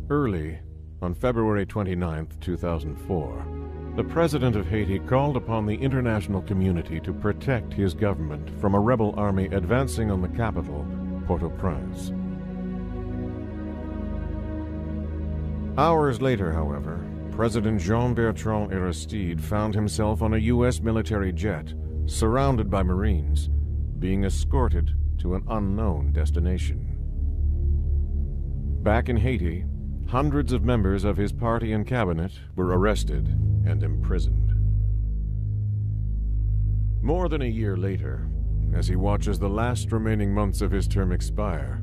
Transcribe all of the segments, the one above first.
Early, on February 29, 2004, the president of Haiti called upon the international community to protect his government from a rebel army advancing on the capital, Port-au-Prince. Hours later, however, President Jean-Bertrand Aristide found himself on a U.S. military jet, surrounded by Marines, being escorted to an unknown destination. Back in Haiti, hundreds of members of his party and cabinet were arrested and imprisoned. More than a year later, as he watches the last remaining months of his term expire,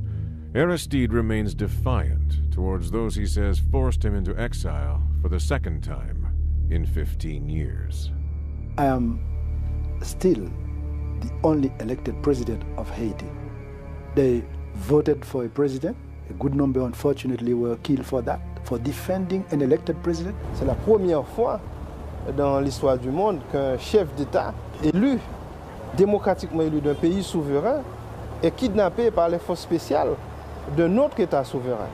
Aristide remains defiant towards those he says forced him into exile for the second time in 15 years. I am still the only elected president of Haiti. They voted for a president. A good number, unfortunately, were killed for that, for defending an elected president. C'est la première fois dans l'histoire du monde qu'un chef d'État élu, démocratiquement élu d'un pays souverain, est kidnappé par les forces spéciales d'un autre État souverain.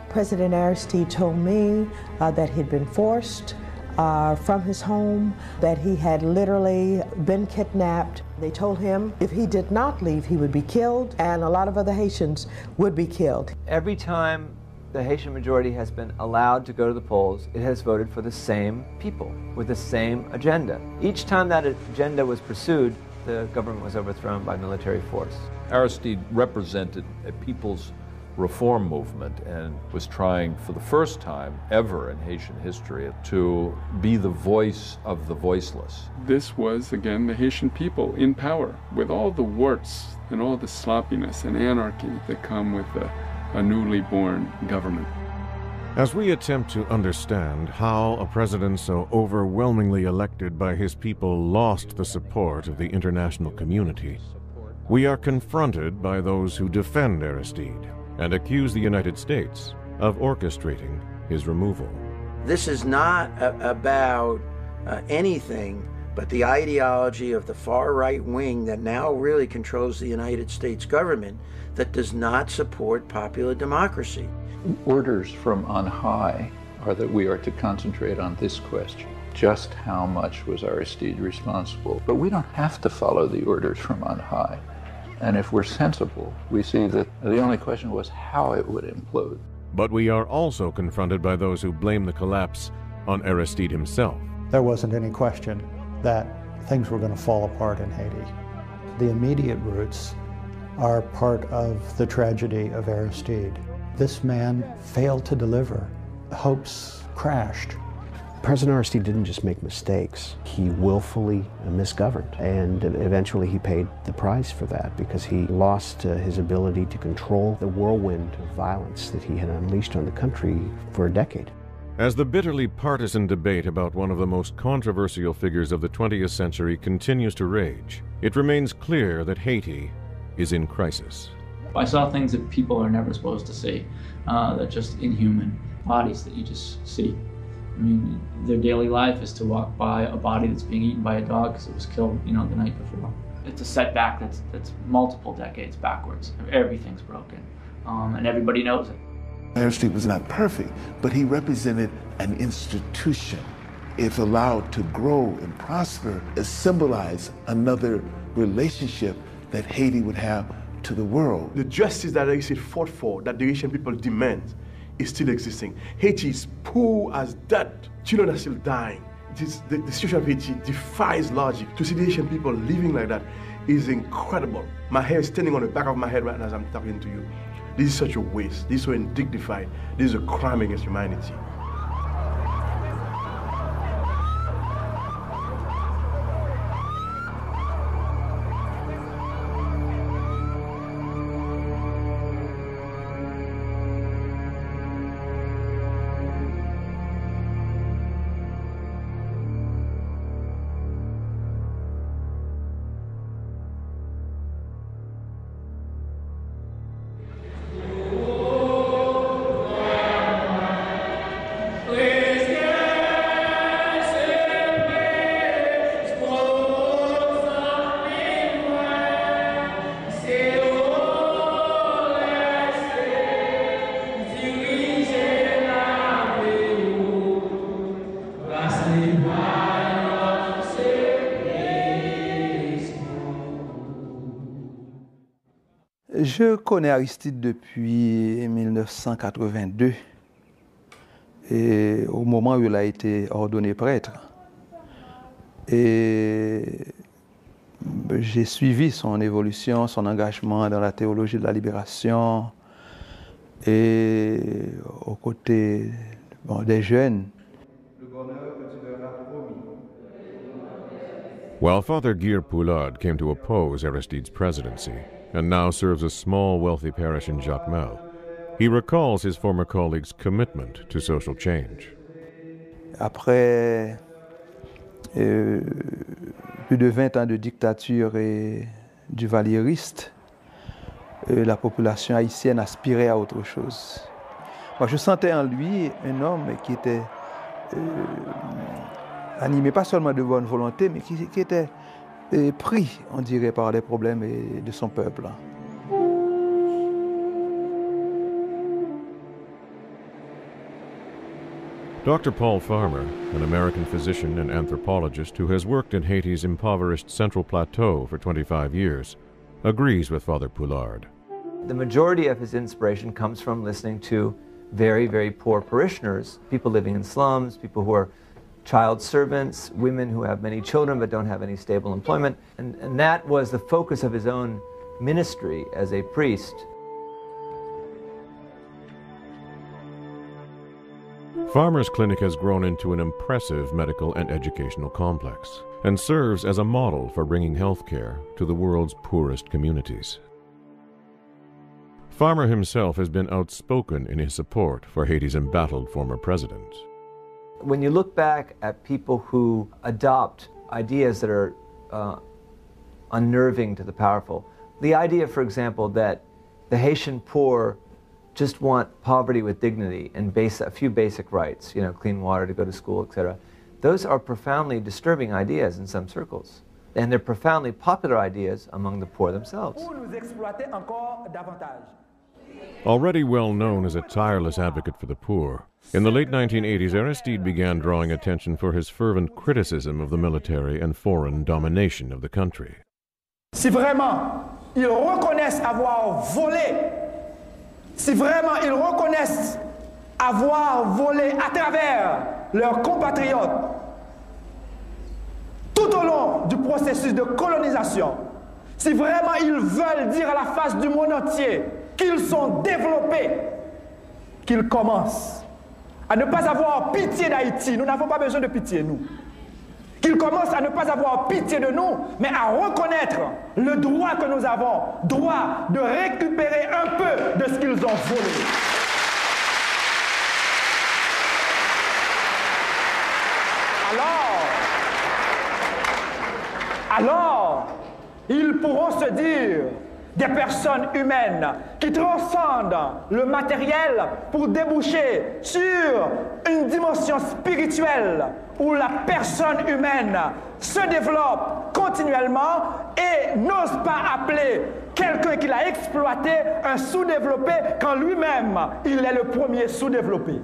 President Aristide told me that he'd been forced from his home, that he had literally been kidnapped. They told him if he did not leave, he would be killed, and a lot of other Haitians would be killed. Every time the Haitian majority has been allowed to go to the polls, it has voted for the same people with the same agenda. Each time that agenda was pursued, the government was overthrown by military force. Aristide represented a people's reform movement and was trying for the first time ever in Haitian history to be the voice of the voiceless. This was, again, the Haitian people in power, with all the warts and all the sloppiness and anarchy that come with a newly born government. As we attempt to understand how a president so overwhelmingly elected by his people lost the support of the international community, we are confronted by those who defend Aristide and accuse the United States of orchestrating his removal. This is not about anything but the ideology of the far right wing that now really controls the United States government that does not support popular democracy. Orders from on high are that we are to concentrate on this question. Just how much was Aristide responsible? But we don't have to follow the orders from on high. And if we're sensible, we see that the only question was how it would implode. But we are also confronted by those who blame the collapse on Aristide himself. There wasn't any question that things were going to fall apart in Haiti. The immediate roots are part of the tragedy of Aristide. This man failed to deliver. Hopes crashed. President Aristide didn't just make mistakes, he willfully misgoverned, and eventually he paid the price for that because he lost his ability to control the whirlwind of violence that he had unleashed on the country for a decade. As the bitterly partisan debate about one of the most controversial figures of the 20th century continues to rage, it remains clear that Haiti is in crisis. I saw things that people are never supposed to see, that are just inhuman, bodies that you just see. I mean, their daily life is to walk by a body that's being eaten by a dog because it was killed, the night before. It's a setback that's multiple decades backwards. Everything's broken, and everybody knows it. Aristide was not perfect, but he represented an institution. If allowed to grow and prosper, it symbolized another relationship that Haiti would have to the world. The justice that Aristide fought for, that the Haitian people demand, is still existing. Haiti is poor as dirt. Children are still dying. The situation of Haiti defies logic. To see the Haitian people living like that is incredible. My hair is standing on the back of my head right now as I'm talking to you. This is such a waste. This is so undignified. This is a crime against humanity. Je connais Aristide depuis 1982, et au moment où il a été ordonné prêtre. Et j'ai suivi son évolution, son engagement dans la théologie de la libération et aux côtés des jeunes. While Father Guir Poulard came to oppose Aristide's presidency and now serves a small, wealthy parish in Jacmel, he recalls his former colleague's commitment to social change. Après plus de 20 ans de dictature et du valieriste, la population haïtienne aspirait à autre chose. Moi, je sentais en lui un homme qui était animé pas seulement de bonne volonté, mais qui était pris, on dirait, par les problèmes de son peuple. Dr. Paul Farmer, an American physician and anthropologist who has worked in Haiti's impoverished Central Plateau for 25 years, agrees with Father Poulard. The majority of his inspiration comes from listening to very, very poor parishioners, people living in slums, people who are child servants, women who have many children but don't have any stable employment. And that was the focus of his own ministry as a priest. Farmer's clinic has grown into an impressive medical and educational complex and serves as a model for bringing health care to the world's poorest communities. Farmer himself has been outspoken in his support for Haiti's embattled former president. When you look back at people who adopt ideas that are unnerving to the powerful, the idea, for example, that the Haitian poor just want poverty with dignity and a few basic rights, you know, clean water to go to school, etc. Those are profoundly disturbing ideas in some circles. And they're profoundly popular ideas among the poor themselves. Already well known as a tireless advocate for the poor, in the late 1980s, Aristide began drawing attention for his fervent criticism of the military and foreign domination of the country. Si vraiment ils reconnaissent avoir volé, si vraiment ils reconnaissent avoir volé à travers leurs compatriotes tout au long du processus de colonisation, si vraiment ils veulent dire à la face du monde entier qu'ils sont développés, qu'ils commencent à ne pas avoir pitié d'Haïti. Nous n'avons pas besoin de pitié, nous. Qu'ils commencent à ne pas avoir pitié de nous, mais à reconnaître le droit que nous avons, droit de récupérer un peu de ce qu'ils ont volé. Alors, ils pourront se dire des personnes humaines qui transcendent le matériel pour déboucher sur une dimension spirituelle où la personne humaine se développe continuellement et n'ose pas appeler quelqu'un qui l'a exploité un sous-développé quand lui-même il est le premier sous-développé.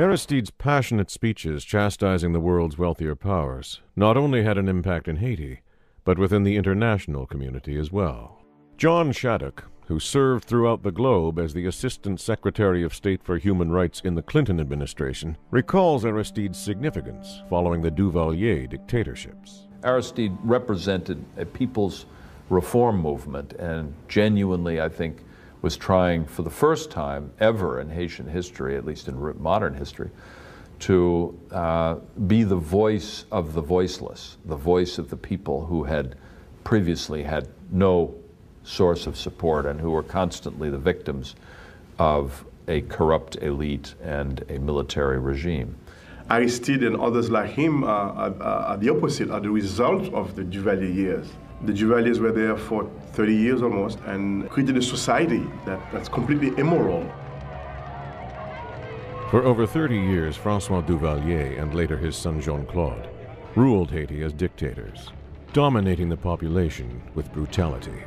Aristide's passionate speeches chastising the world's wealthier powers not only had an impact in Haiti, but within the international community as well. John Shattuck, who served throughout the globe as the Assistant Secretary of State for Human Rights in the Clinton administration, recalls Aristide's significance following the Duvalier dictatorships. Aristide represented a people's reform movement and genuinely, I think, was trying for the first time ever in Haitian history, at least in modern history, to be the voice of the voiceless, the voice of the people who had previously had no source of support and who were constantly the victims of a corrupt elite and a military regime. Aristide and others like him are the opposite, are the result of the Duvalier years. The Duvaliers were there for 30 years almost and created a society that's completely immoral. For over 30 years, François Duvalier and later his son Jean-Claude ruled Haiti as dictators, dominating the population with brutality.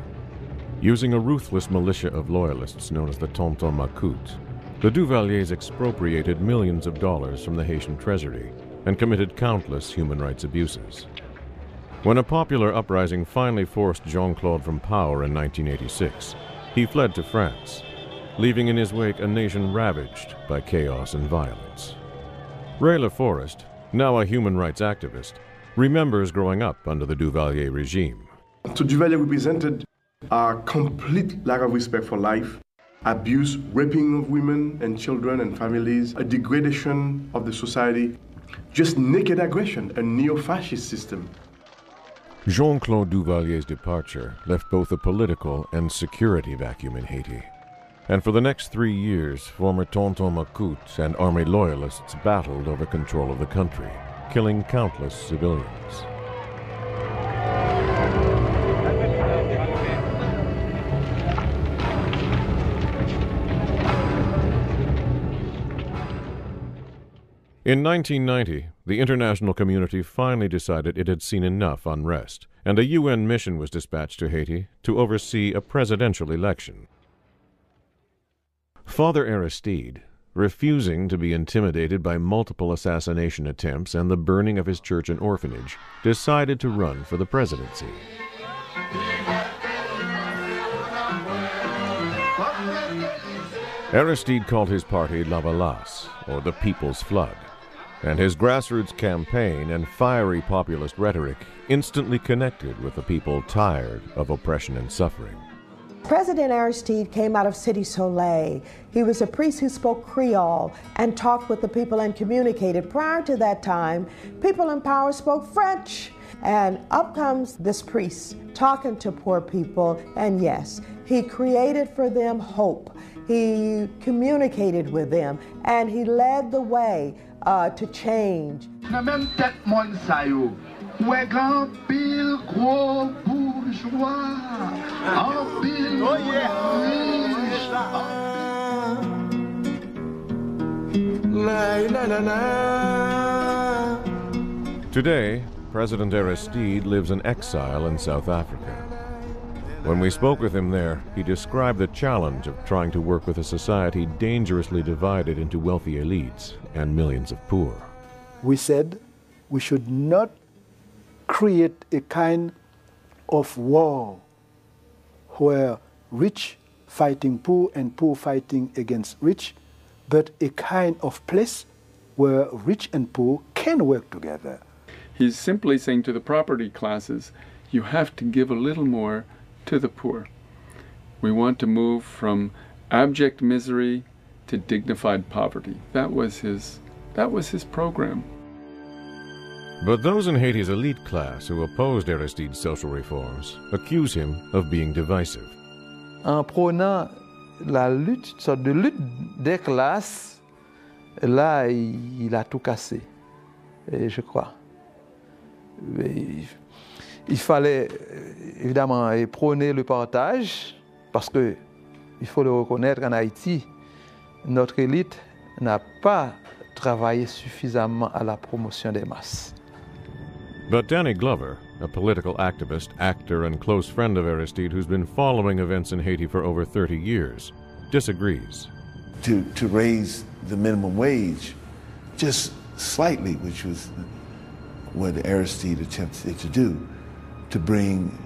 Using a ruthless militia of loyalists known as the Tonton Macoute, the Duvaliers expropriated millions of dollars from the Haitian treasury and committed countless human rights abuses. When a popular uprising finally forced Jean-Claude from power in 1986, he fled to France, leaving in his wake a nation ravaged by chaos and violence. Ray LaForest, now a human rights activist, remembers growing up under the Duvalier regime. So Duvalier represented a complete lack of respect for life, abuse, raping of women and children and families, a degradation of the society, just naked aggression, a neo-fascist system. Jean-Claude Duvalier's departure left both a political and security vacuum in Haiti. And for the next 3 years, former Tonton Macoute and army loyalists battled over control of the country, killing countless civilians. In 1990, the international community finally decided it had seen enough unrest, and a UN mission was dispatched to Haiti to oversee a presidential election. Father Aristide, refusing to be intimidated by multiple assassination attempts and the burning of his church and orphanage, decided to run for the presidency. Aristide called his party La Valasse, or the People's Flood, and his grassroots campaign and fiery populist rhetoric instantly connected with the people tired of oppression and suffering. President Aristide came out of Cité Soleil. He was a priest who spoke Creole and talked with the people and communicated. Prior to that time, people in power spoke French. And up comes this priest talking to poor people, and yes, he created for them hope. He communicated with them, and he led the way to change. Today, President Aristide lives in exile in South Africa. When we spoke with him there, he described the challenge of trying to work with a society dangerously divided into wealthy elites and millions of poor. We said we should not create a kind of war where rich fighting poor and poor fighting against rich, but a kind of place where rich and poor can work together. He's simply saying to the property classes, you have to give a little more to the poor. We want to move from abject misery to dignified poverty. That was his program. But those in Haiti's elite class who opposed Aristide's social reforms accuse him of being divisive. En prônant la lutte, une sorte de lutte des classes, là, il a tout cassé, je crois. Il fallait évidemment prôner le partage, parce que il faut le reconnaître, en Haïti, notre élite n'a pas travaillé suffisamment à la promotion des masses. But Danny Glover, a political activist, actor, and close friend of Aristide who's been following events in Haiti for over 30 years, disagrees. To raise the minimum wage just slightly, which was what Aristide attempted to do, to bring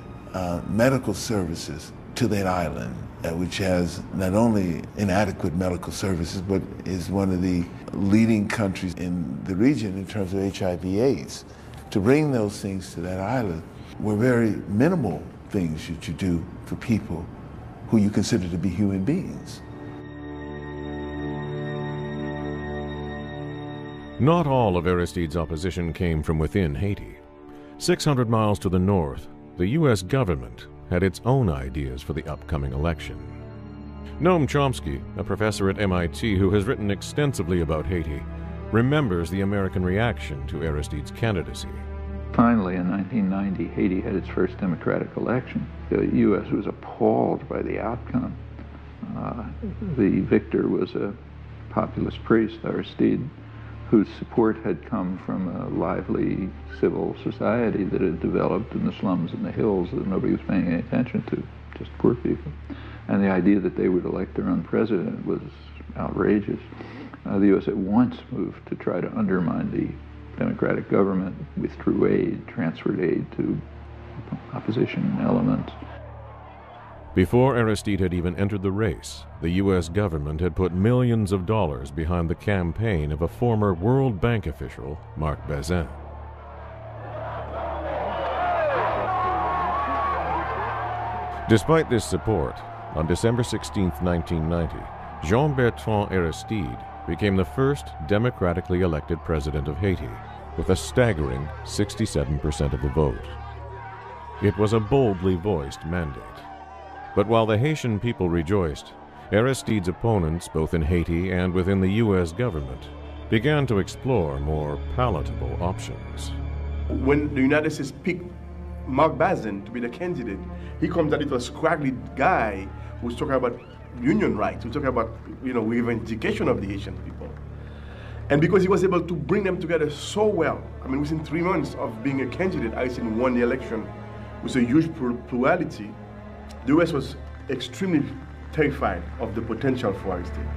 medical services to that island, which has not only inadequate medical services, but is one of the leading countries in the region in terms of HIV/AIDS. To bring those things to that island were very minimal things that you do for people who you consider to be human beings. Not all of Aristide's opposition came from within Haiti. 600 miles to the north, the U.S. government had its own ideas for the upcoming election. Noam Chomsky, a professor at MIT who has written extensively about Haiti, remembers the American reaction to Aristide's candidacy. Finally, in 1990, Haiti had its first democratic election. The U.S. was appalled by the outcome. The victor was a populist priest, Aristide, whose support had come from a lively civil society that had developed in the slums and the hills that nobody was paying any attention to, just poor people. And the idea that they would elect their own president was outrageous. The U.S. at once moved to try to undermine the democratic government withdrew aid, transferred aid to opposition elements. Before Aristide had even entered the race, the U.S. government had put millions of dollars behind the campaign of a former World Bank official, Marc Bazin. Despite this support, on December 16, 1990, Jean-Bertrand Aristide became the first democratically elected president of Haiti, with a staggering 67% of the vote. It was a boldly voiced mandate. But while the Haitian people rejoiced, Aristide's opponents, both in Haiti and within the U.S. government, began to explore more palatable options. When the United States picked Marc Bazin to be the candidate, he comes that little scraggly guy who's talking about union rights, who's talking about, reivindication of the Haitian people. And because he was able to bring them together so well, I mean, within 3 months of being a candidate, Aristide won the election with a huge plurality. The U.S. was extremely terrified of the potential for Aristide.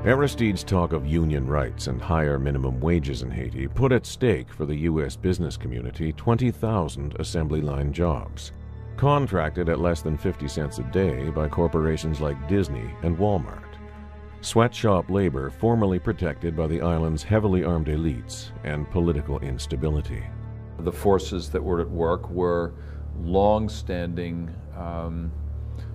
Aristide's talk of union rights and higher minimum wages in Haiti put at stake for the U.S. business community 20,000 assembly line jobs, contracted at less than 50 cents a day by corporations like Disney and Walmart. Sweatshop labor formerly protected by the island's heavily armed elites and political instability. The forces that were at work were long-standing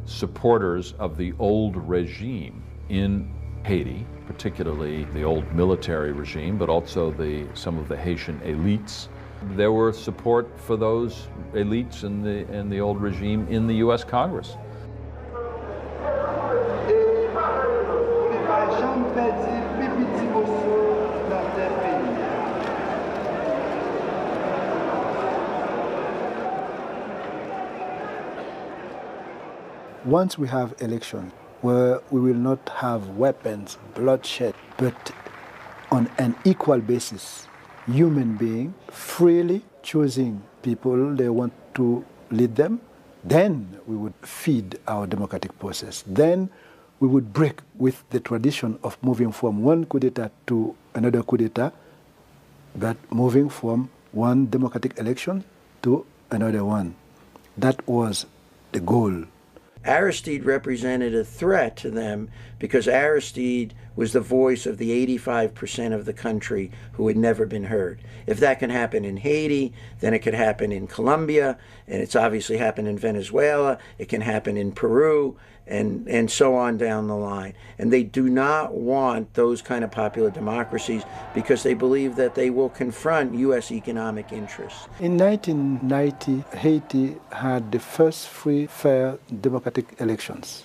supporters of the old regime in Haiti, particularly the old military regime, but also some of the Haitian elites. There were support for those elites in the old regime in the U.S. Congress. Once we have elections where we will not have weapons, bloodshed, but on an equal basis, human beings freely choosing people they want to lead them, then we would feed our democratic process. Then we would break with the tradition of moving from one coup d'etat to another coup d'etat, but moving from one democratic election to another one. That was the goal. Aristide represented a threat to them because Aristide was the voice of the 85% of the country who had never been heard. If that can happen in Haiti, then it could happen in Colombia, and it's obviously happened in Venezuela, it can happen in Peru, and so on down the line. And they do not want those kind of popular democracies because they believe that they will confront U.S. economic interests. In 1990, Haiti had the first free, fair, democratic elections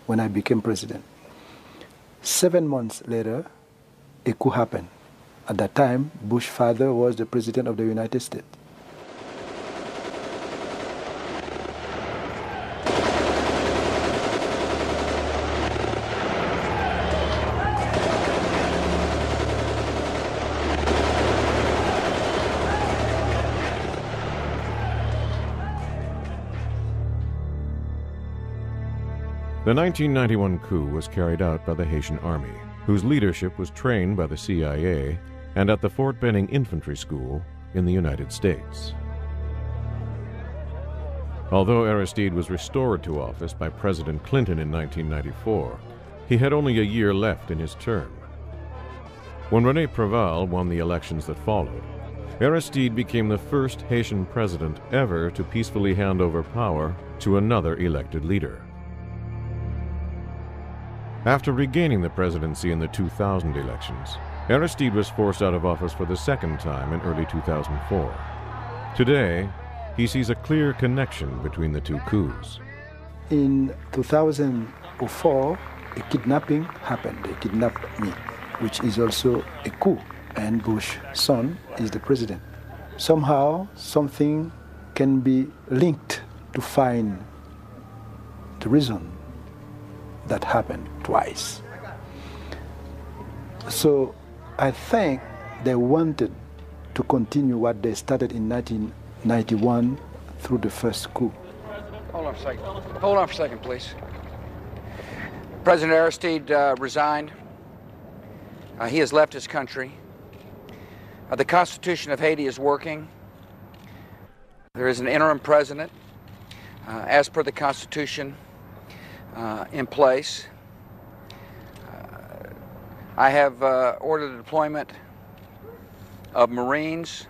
when I became president. 7 months later, a coup happened. At that time, Bush's father was the president of the United States. The 1991 coup was carried out by the Haitian Army, whose leadership was trained by the CIA and at the Fort Benning Infantry School in the United States. Although Aristide was restored to office by President Clinton in 1994, he had only a year left in his term. When René Préval won the elections that followed, Aristide became the first Haitian president ever to peacefully hand over power to another elected leader. After regaining the presidency in the 2000 elections, Aristide was forced out of office for the second time in early 2004. Today, he sees a clear connection between the two coups. In 2004, a kidnapping happened. They kidnapped me, which is also a coup, and Bush's son is the president. Somehow, something can be linked to find the reason that happened twice. So I think they wanted to continue what they started in 1991 through the first coup. Hold on for a second. Hold on for a second, please. President Aristide resigned He has left his country. The Constitution of Haiti is working. There is an interim president, as per the Constitution, in place. I have ordered the deployment of Marines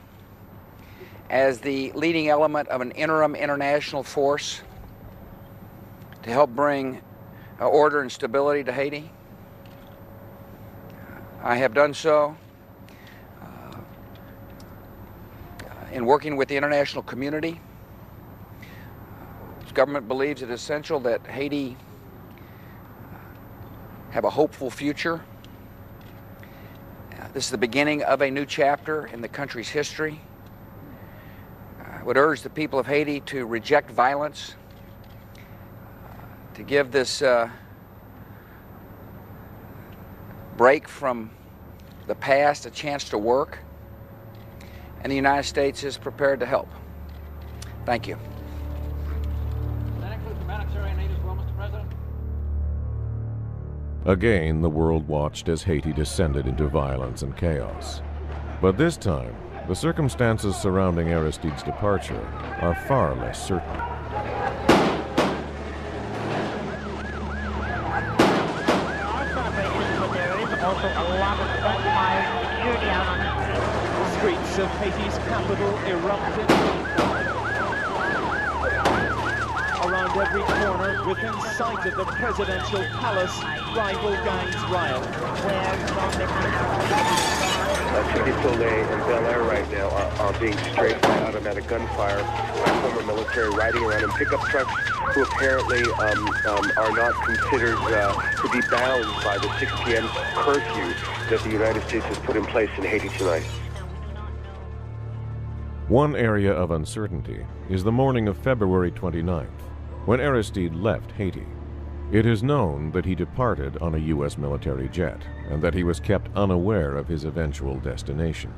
as the leading element of an interim international force to help bring order and stability to Haiti. I have done so in working with the international community. The government believes it is essential that Haiti have a hopeful future. This is the beginning of a new chapter in the country's history. I would urge the people of Haiti to reject violence, to give this break from the past a chance to work, and the United States is prepared to help. Thank you. That includes humanitarian aid as well, Mr. President? Again, the world watched as Haiti descended into violence and chaos. But this time, the circumstances surrounding Aristide's departure are far less certain. Also a lot of gunfire security out on the street. The streets of Haiti's capital erupted. Around every corner, within sight of the presidential palace, rival gangs riot. Soleil and Bel Air right now are being strafed by automatic gunfire by former military riding around in pickup trucks who apparently are not considered to be bound by the 6 p.m. curfew that the United States has put in place in Haiti tonight. One area of uncertainty is the morning of February 29th, when Aristide left Haiti. It is known that he departed on a U.S. military jet and that he was kept unaware of his eventual destination.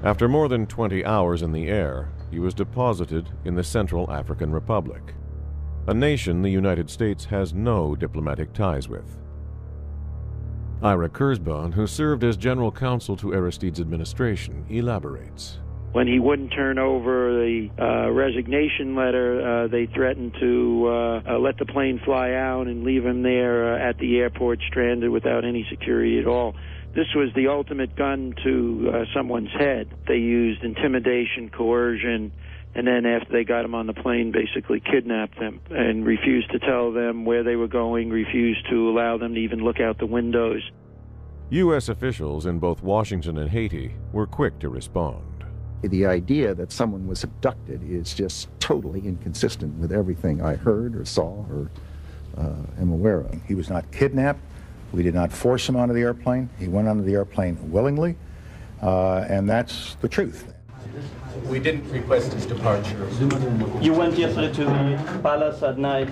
After more than 20 hours in the air, he was deposited in the Central African Republic, a nation the United States has no diplomatic ties with. Ira Kurzban, who served as general counsel to Aristide's administration, elaborates. When he wouldn't turn over the resignation letter, they threatened to let the plane fly out and leave him there at the airport stranded without any security at all. This was the ultimate gun to someone's head. They used intimidation, coercion, and then after they got him on the plane, basically kidnapped them and refused to tell them where they were going, refused to allow them to even look out the windows. U.S. officials in both Washington and Haiti were quick to respond. The idea that someone was abducted is just totally inconsistent with everything I heard or saw or am aware of. He was not kidnapped. We did not force him onto the airplane. He went onto the airplane willingly, and that's the truth. We didn't request his departure. You went yesterday to the palace at night?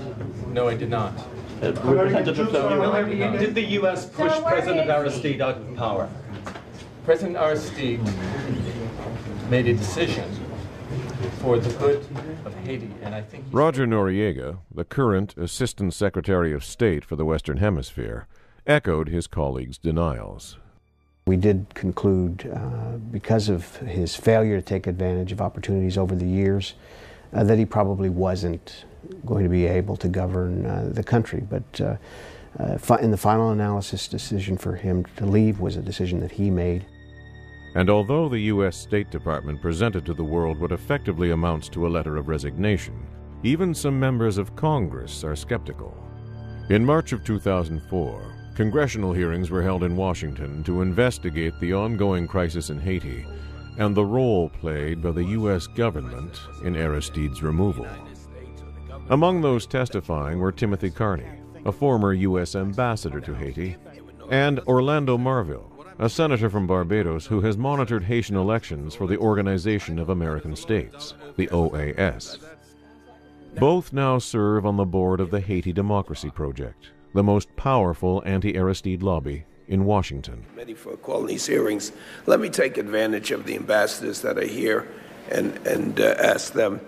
No, I did not. Representatives of you? Did the U.S. push President Aristide out of power? President Aristide made a decision for the good of Haiti, and I think Roger Noriega, the current Assistant Secretary of State for the Western Hemisphere, echoed his colleagues' denials. We did conclude, because of his failure to take advantage of opportunities over the years, that he probably wasn't going to be able to govern the country. But in the final analysis, decision for him to leave was a decision that he made. And although the U.S. State Department presented to the world what effectively amounts to a letter of resignation, even some members of Congress are skeptical. In March of 2004, congressional hearings were held in Washington to investigate the ongoing crisis in Haiti and the role played by the U.S. government in Aristide's removal. Among those testifying were Timothy Carney, a former U.S. ambassador to Haiti, and Orlando Marville, a senator from Barbados who has monitored Haitian elections for the Organization of American States, the OAS. Both now serve on the board of the Haiti Democracy Project, the most powerful anti-Aristide lobby in Washington. Committee for calling these hearings. Let me take advantage of the ambassadors that are here and ask them,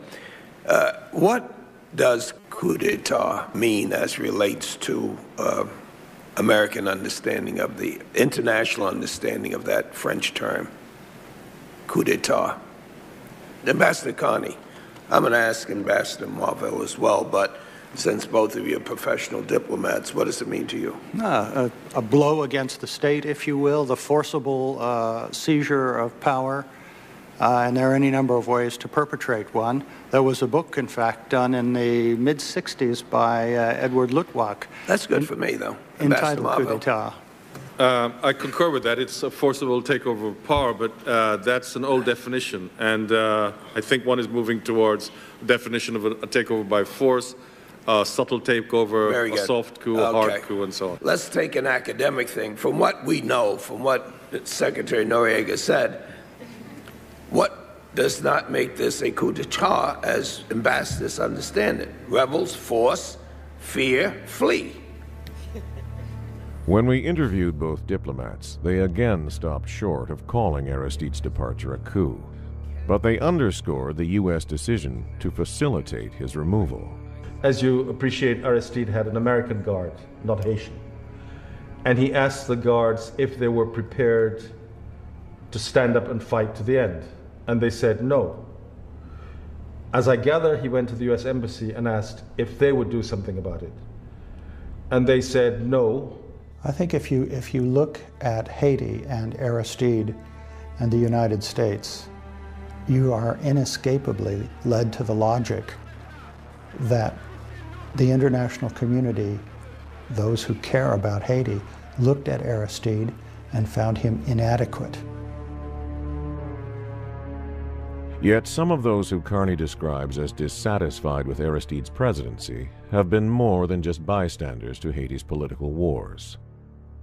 what does coup d'etat mean as relates to American understanding of the international understanding of that French term, coup d'etat. Ambassador Carney, I'm going to ask Ambassador Marvell as well, but since both of you are professional diplomats, what does it mean to you? A blow against the state, if you will, the forcible seizure of power, and there are any number of ways to perpetrate one. There was a book, in fact, done in the mid-'60s by Edward Luttwak. That's good for me, though. Entitled Coup d'etat. I concur with that. It's a forcible takeover of power, but that's an old definition, and I think one is moving towards a definition of a takeover by force, a subtle takeover, a soft coup, a hard coup, and so on. Let's take an academic thing. From what we know, from what Secretary Noriega said, what does not make this a coup d'etat as ambassadors understand it? Rebels, force, fear, flee. When we interviewed both diplomats, they again stopped short of calling Aristide's departure a coup. But they underscored the U.S. decision to facilitate his removal. As you appreciate, Aristide had an American guard, not Haitian. And he asked the guards if they were prepared to stand up and fight to the end. And they said no. As I gather, he went to the U.S. Embassy and asked if they would do something about it. And they said no. I think if you look at Haiti and Aristide and the United States, you are inescapably led to the logic that the international community, those who care about Haiti, looked at Aristide and found him inadequate. Yet some of those who Carney describes as dissatisfied with Aristide's presidency have been more than just bystanders to Haiti's political wars.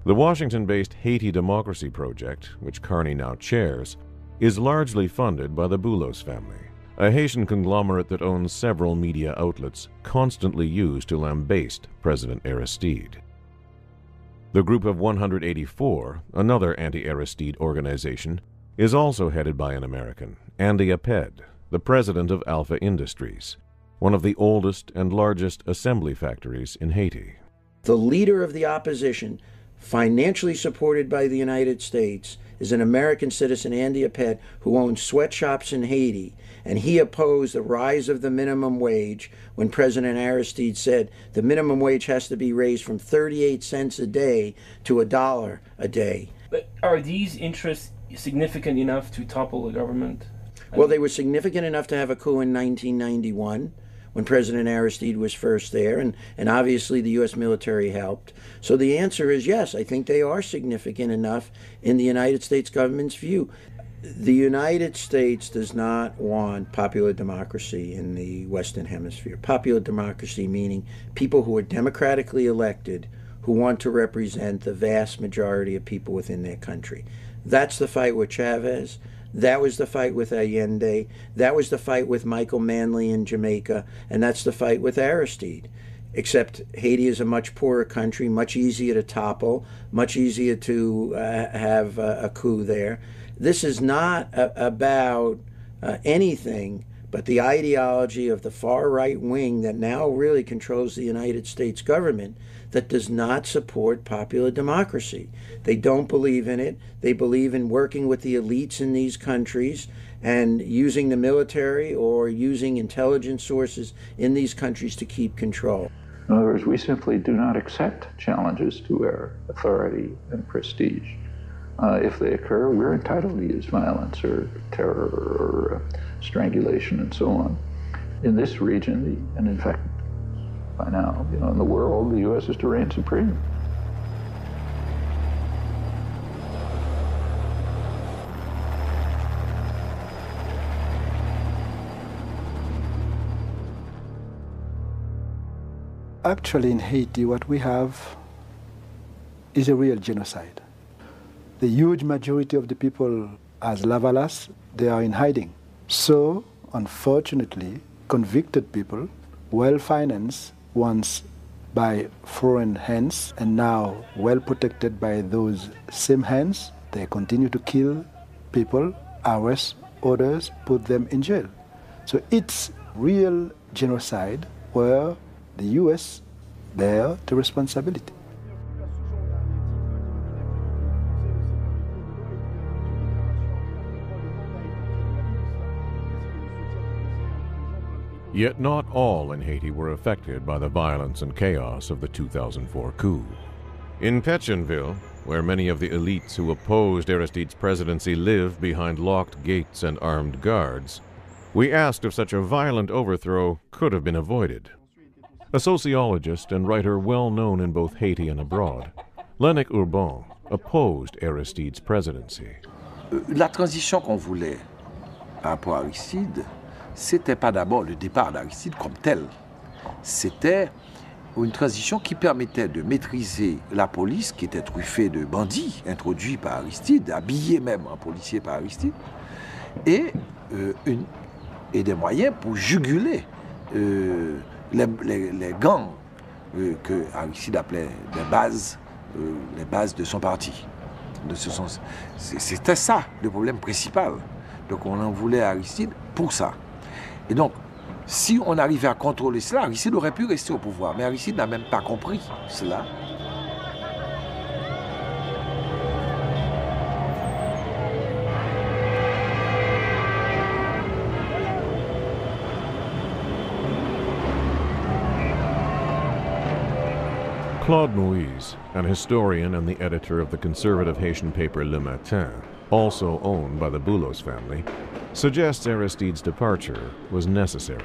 The Washington-based Haiti Democracy Project, which Carney now chairs, is largely funded by the Boulos family, a Haitian conglomerate that owns several media outlets constantly used to lambaste President Aristide. The Group of 184, another anti-Aristide organization, is also headed by an American, Andy Aped, the president of Alpha Industries, one of the oldest and largest assembly factories in Haiti. The leader of the opposition, financially supported by the United States, is an American citizen, Andy Aped, who owns sweatshops in Haiti, and he opposed the rise of the minimum wage when President Aristide said the minimum wage has to be raised from 38 cents a day to $1 a day. But are these interests significant enough to topple the government? Well, they were significant enough to have a coup in 1991 when President Aristide was first there, and obviously the U.S. military helped. So the answer is yes, I think they are significant enough in the United States government's view. The United States does not want popular democracy in the Western Hemisphere. Popular democracy meaning people who are democratically elected who want to represent the vast majority of people within their country. That's the fight with Chavez. That was the fight with Allende. That was the fight with Michael Manley in Jamaica. And that's the fight with Aristide. Except Haiti is a much poorer country, much easier to topple, much easier to have a coup there. This is not about anything but the ideology of the far right wing that now really controls the United States government that does not support popular democracy. They don't believe in it. They believe in working with the elites in these countries and using the military or using intelligence sources in these countries to keep control. In other words, we simply do not accept challenges to our authority and prestige. If they occur, we're entitled to use violence or terror or strangulation and so on. In this region, and in fact, by now, in the world, the U.S. is to reign supreme. Actually, in Haiti, what we have is a real genocide. The huge majority of the people, as Lavalas, they are in hiding. So, unfortunately, convicted people, well-financed once by foreign hands and now well protected by those same hands, they continue to kill people, arrest others, put them in jail. So it's real genocide where the U.S. bear the responsibility. Yet not all in Haiti were affected by the violence and chaos of the 2004 coup. In Pétionville, where many of the elites who opposed Aristide's presidency live behind locked gates and armed guards, we asked if such a violent overthrow could have been avoided. A sociologist and writer well known in both Haiti and abroad, Lennox Urban opposed Aristide's presidency. La transition qu'on voulait pour Aristide, c'était pas d'abord le départ d'Aristide comme tel. C'était une transition qui permettait de maîtriser la police, qui était truffée de bandits introduits par Aristide, habillés même en policiers par Aristide, et des moyens pour juguler les gangs que Aristide appelait les bases de son parti. C'était ça le problème principal. Donc on en voulait à Aristide pour ça. Et donc, si on arrivait à contrôler cela, Aristide aurait pu rester au pouvoir. Mais Aristide n'a même pas compris cela. Claude Moïse, an historian and the editor of the conservative Haitian paper Le Matin, also owned by the Boulos family, suggests Aristide's departure was necessary.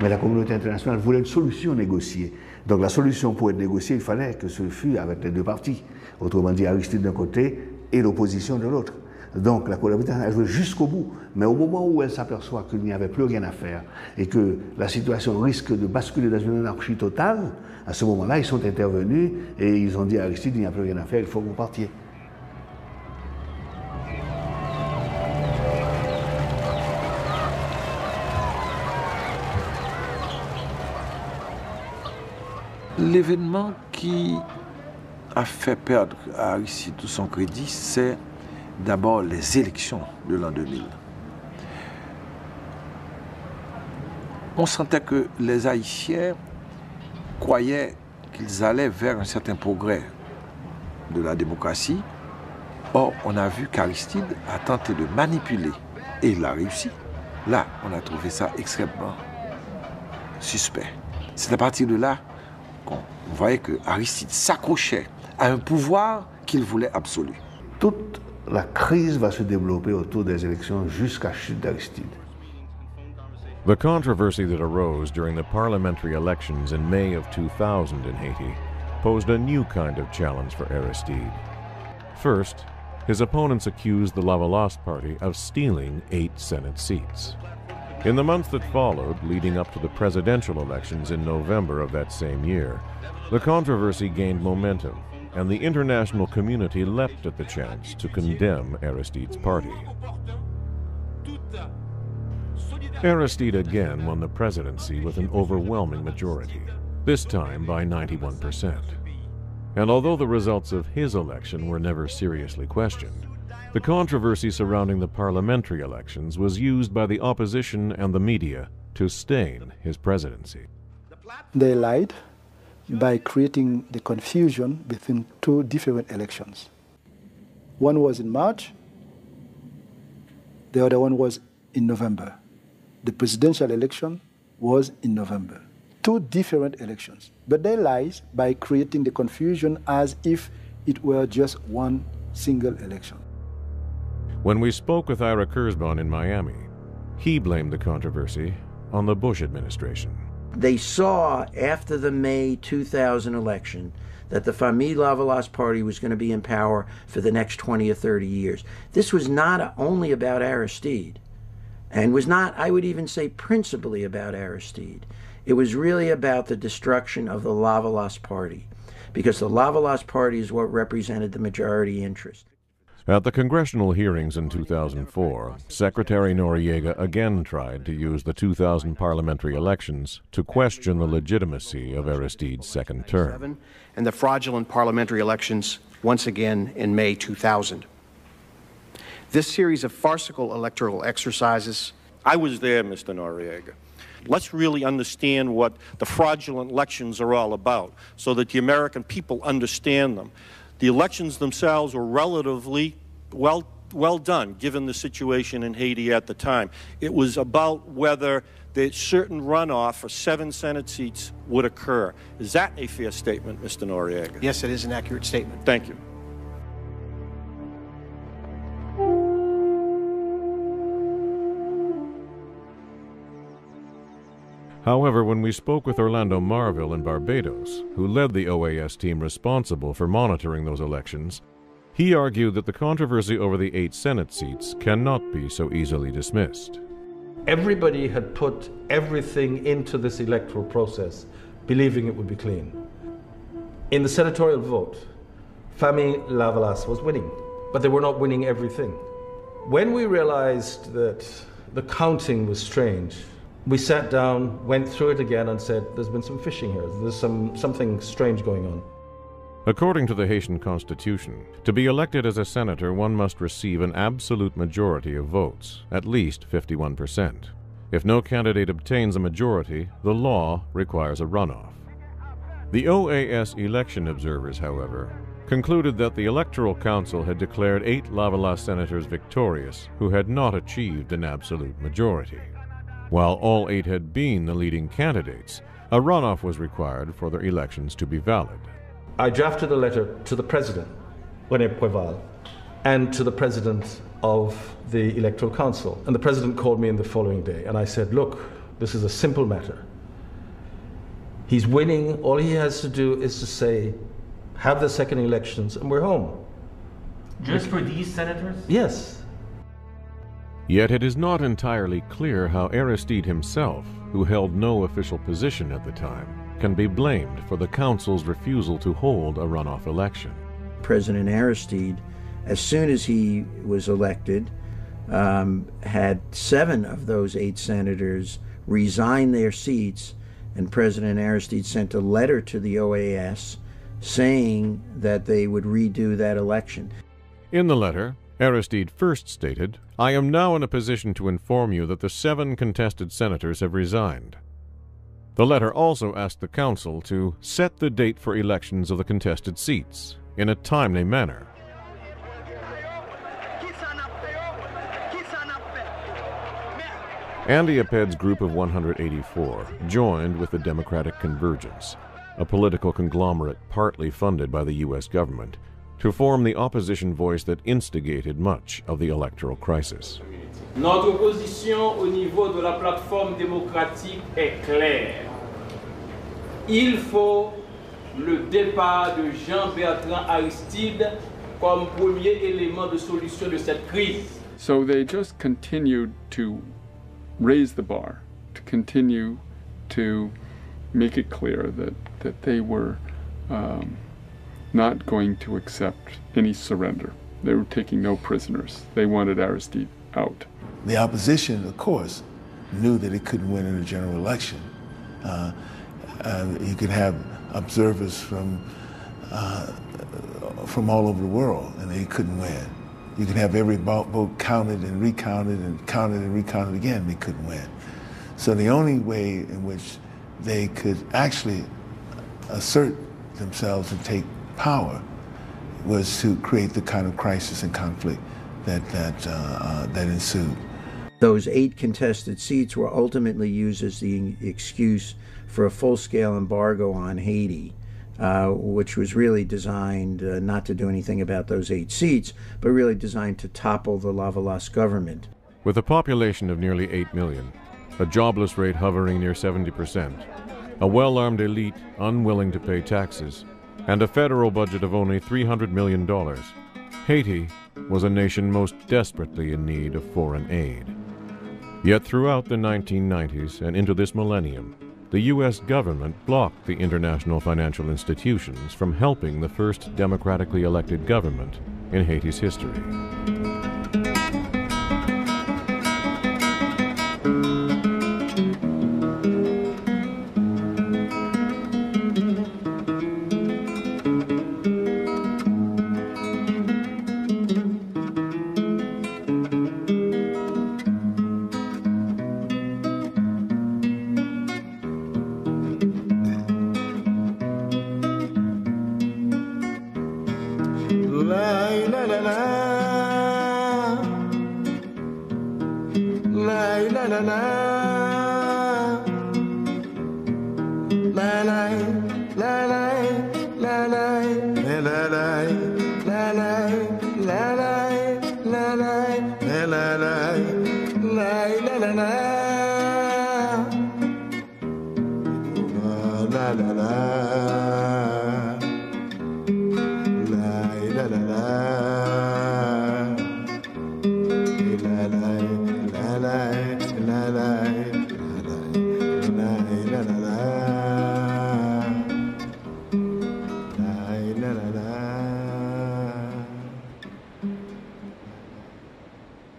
Mais la communauté internationale voulait une solution négociée. Donc la solution pour être négociée, il fallait que ce fût avec les deux parties. Autrement dit, Aristide d'un côté et l'opposition de l'autre. Donc la communauté internationale jouait jusqu'au bout. Mais au moment où elle s'aperçoit qu'il n'y avait plus rien à faire et que la situation risque de basculer dans une anarchie totale, à ce moment-là, ils sont intervenus et ils ont dit à Aristide, il n'y a plus rien à faire, il faut que vous partiez. L'événement qui a fait perdre à Aristide tout son crédit, c'est d'abord les élections de l'an 2000. On sentait que les Haïtiens croyaient qu'ils allaient vers un certain progrès de la démocratie. Or, on a vu qu'Aristide a tenté de manipuler, et il a réussi. Là, on a trouvé ça extrêmement suspect. C'est à partir de là qu'on voyait que Aristide s'accrochait à un pouvoir qu'il voulait absolu. Toute la crise va se développer autour des élections jusqu'à la chute d'Aristide. The controversy that arose during the parliamentary elections in May of 2000 in Haiti posed a new kind of challenge for Aristide. First, his opponents accused the Lavalas party of stealing 8 Senate seats. In the months that followed, leading up to the presidential elections in November of that same year, the controversy gained momentum, and the international community leapt at the chance to condemn Aristide's party. Aristide again won the presidency with an overwhelming majority, this time by 91%. And although the results of his election were never seriously questioned, the controversy surrounding the parliamentary elections was used by the opposition and the media to stain his presidency. They lied by creating the confusion between 2 different elections. One was in March, the other one was in November. The presidential election was in November. 2 different elections. But they lied by creating the confusion as if it were just one single election. When we spoke with Ira Kurzban in Miami, he blamed the controversy on the Bush administration. They saw after the May 2000 election that the Famille Lavalas party was going to be in power for the next 20 or 30 years. This was not only about Aristide, and was not, I would even say, principally about Aristide. It was really about the destruction of the Lavalas party, because the Lavalas party is what represented the majority interest. At the congressional hearings in 2004, Secretary Noriega again tried to use the 2000 parliamentary elections to question the legitimacy of Aristide's second term. And the fraudulent parliamentary elections once again in May 2000. This series of farcical electoral exercises. I was there, Mr. Noriega. Let's really understand what the fraudulent elections are all about so that the American people understand them. The elections themselves were relatively well done, given the situation in Haiti at the time. It was about whether that certain runoff for 7 Senate seats would occur. Is that a fair statement, Mr. Noriega? Yes, it is an accurate statement. Thank you. However, when we spoke with Orlando Marville in Barbados, who led the OAS team responsible for monitoring those elections, he argued that the controversy over the 8 Senate seats cannot be so easily dismissed. Everybody had put everything into this electoral process, believing it would be clean. In the senatorial vote, Fami Lavalas was winning, but they were not winning everything. When we realized that the counting was strange, we sat down, went through it again, and said, there's been some fishing here. There's something strange going on. According to the Haitian Constitution, to be elected as a senator, one must receive an absolute majority of votes, at least 51%. If no candidate obtains a majority, the law requires a runoff. The OAS election observers, however, concluded that the Electoral Council had declared 8 Lavalas senators victorious who had not achieved an absolute majority. While all 8 had been the leading candidates, a runoff was required for their elections to be valid. I drafted a letter to the president, René Préval, and to the president of the Electoral Council. And the president called me in the following day, and I said, look, this is a simple matter. He's winning. All he has to do is to say, have the second elections, and we're home. Just for these senators? Yes. Yet it is not entirely clear how Aristide himself, who held no official position at the time, can be blamed for the council's refusal to hold a runoff election. President Aristide, as soon as he was elected, had 7 of those 8 senators resign their seats, and President Aristide sent a letter to the OAS saying that they would redo that election. In the letter, Aristide first stated, "I am now in a position to inform you that the 7 contested senators have resigned." The letter also asked the council to set the date for elections of the contested seats in a timely manner. Andy Aped's group of 184 joined with the Democratic Convergence, a political conglomerate partly funded by the U.S. government, to form the opposition voice that instigated much of the electoral crisis. Notre position au niveau de la plateforme démocratique est claire. Il faut le départ de Jean-Bertrand Aristide comme premier élément de solution de cette crise. So they just continued to raise the bar, to continue to make it clear that they were not going to accept any surrender. They were taking no prisoners. They wanted Aristide out. The opposition, of course, knew that it couldn't win in a general election. You could have observers from all over the world, and they couldn't win. You could have every vote counted and recounted and counted and recounted again, they couldn't win. So the only way in which they could actually assert themselves and take power was to create the kind of crisis and conflict that ensued. Those 8 contested seats were ultimately used as the excuse for a full-scale embargo on Haiti, which was really designed not to do anything about those 8 seats, but really designed to topple the Lavalas government. With a population of nearly 8 million, a jobless rate hovering near 70%, a well-armed elite unwilling to pay taxes, and a federal budget of only $300 million, Haiti was a nation most desperately in need of foreign aid. Yet throughout the 1990s and into this millennium, the U.S. government blocked the international financial institutions from helping the first democratically elected government in Haiti's history.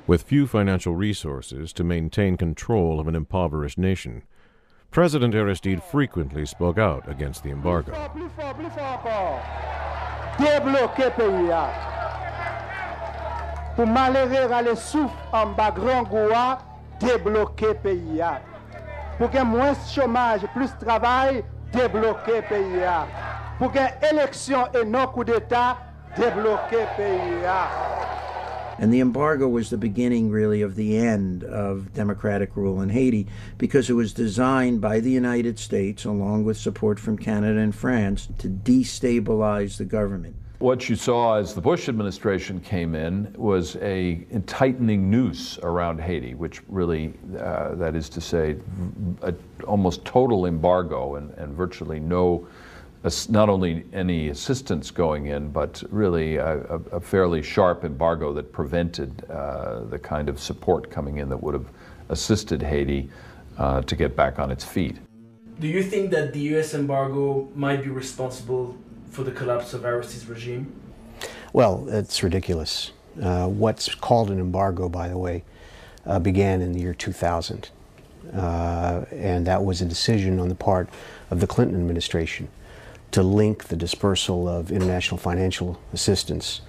With few financial resources to maintain control of an impoverished nation, President Aristide frequently spoke out against the embargo. Débloquer pays. Pour malheureux aller souffle en bas grand goût, débloquer pays. Pour qu'il y ait moins de chômage, plus de travail, débloquer pays. Pour qu'il y ait élection et non coup d'État, débloquer pays. And the embargo was the beginning, really, of the end of democratic rule in Haiti, because it was designed by the United States, along with support from Canada and France, to destabilize the government. What you saw as the Bush administration came in was a tightening noose around Haiti, which really, that is to say, almost total embargo and virtually no, not only any assistance going in, but really a fairly sharp embargo that prevented the kind of support coming in that would have assisted Haiti to get back on its feet. Do you think that the U.S. embargo might be responsible for the collapse of Aristide's regime? Well, it's ridiculous. What's called an embargo, by the way, began in the year 2000. And that was a decision on the part of the Clinton administration to link the dispersal of international financial assistance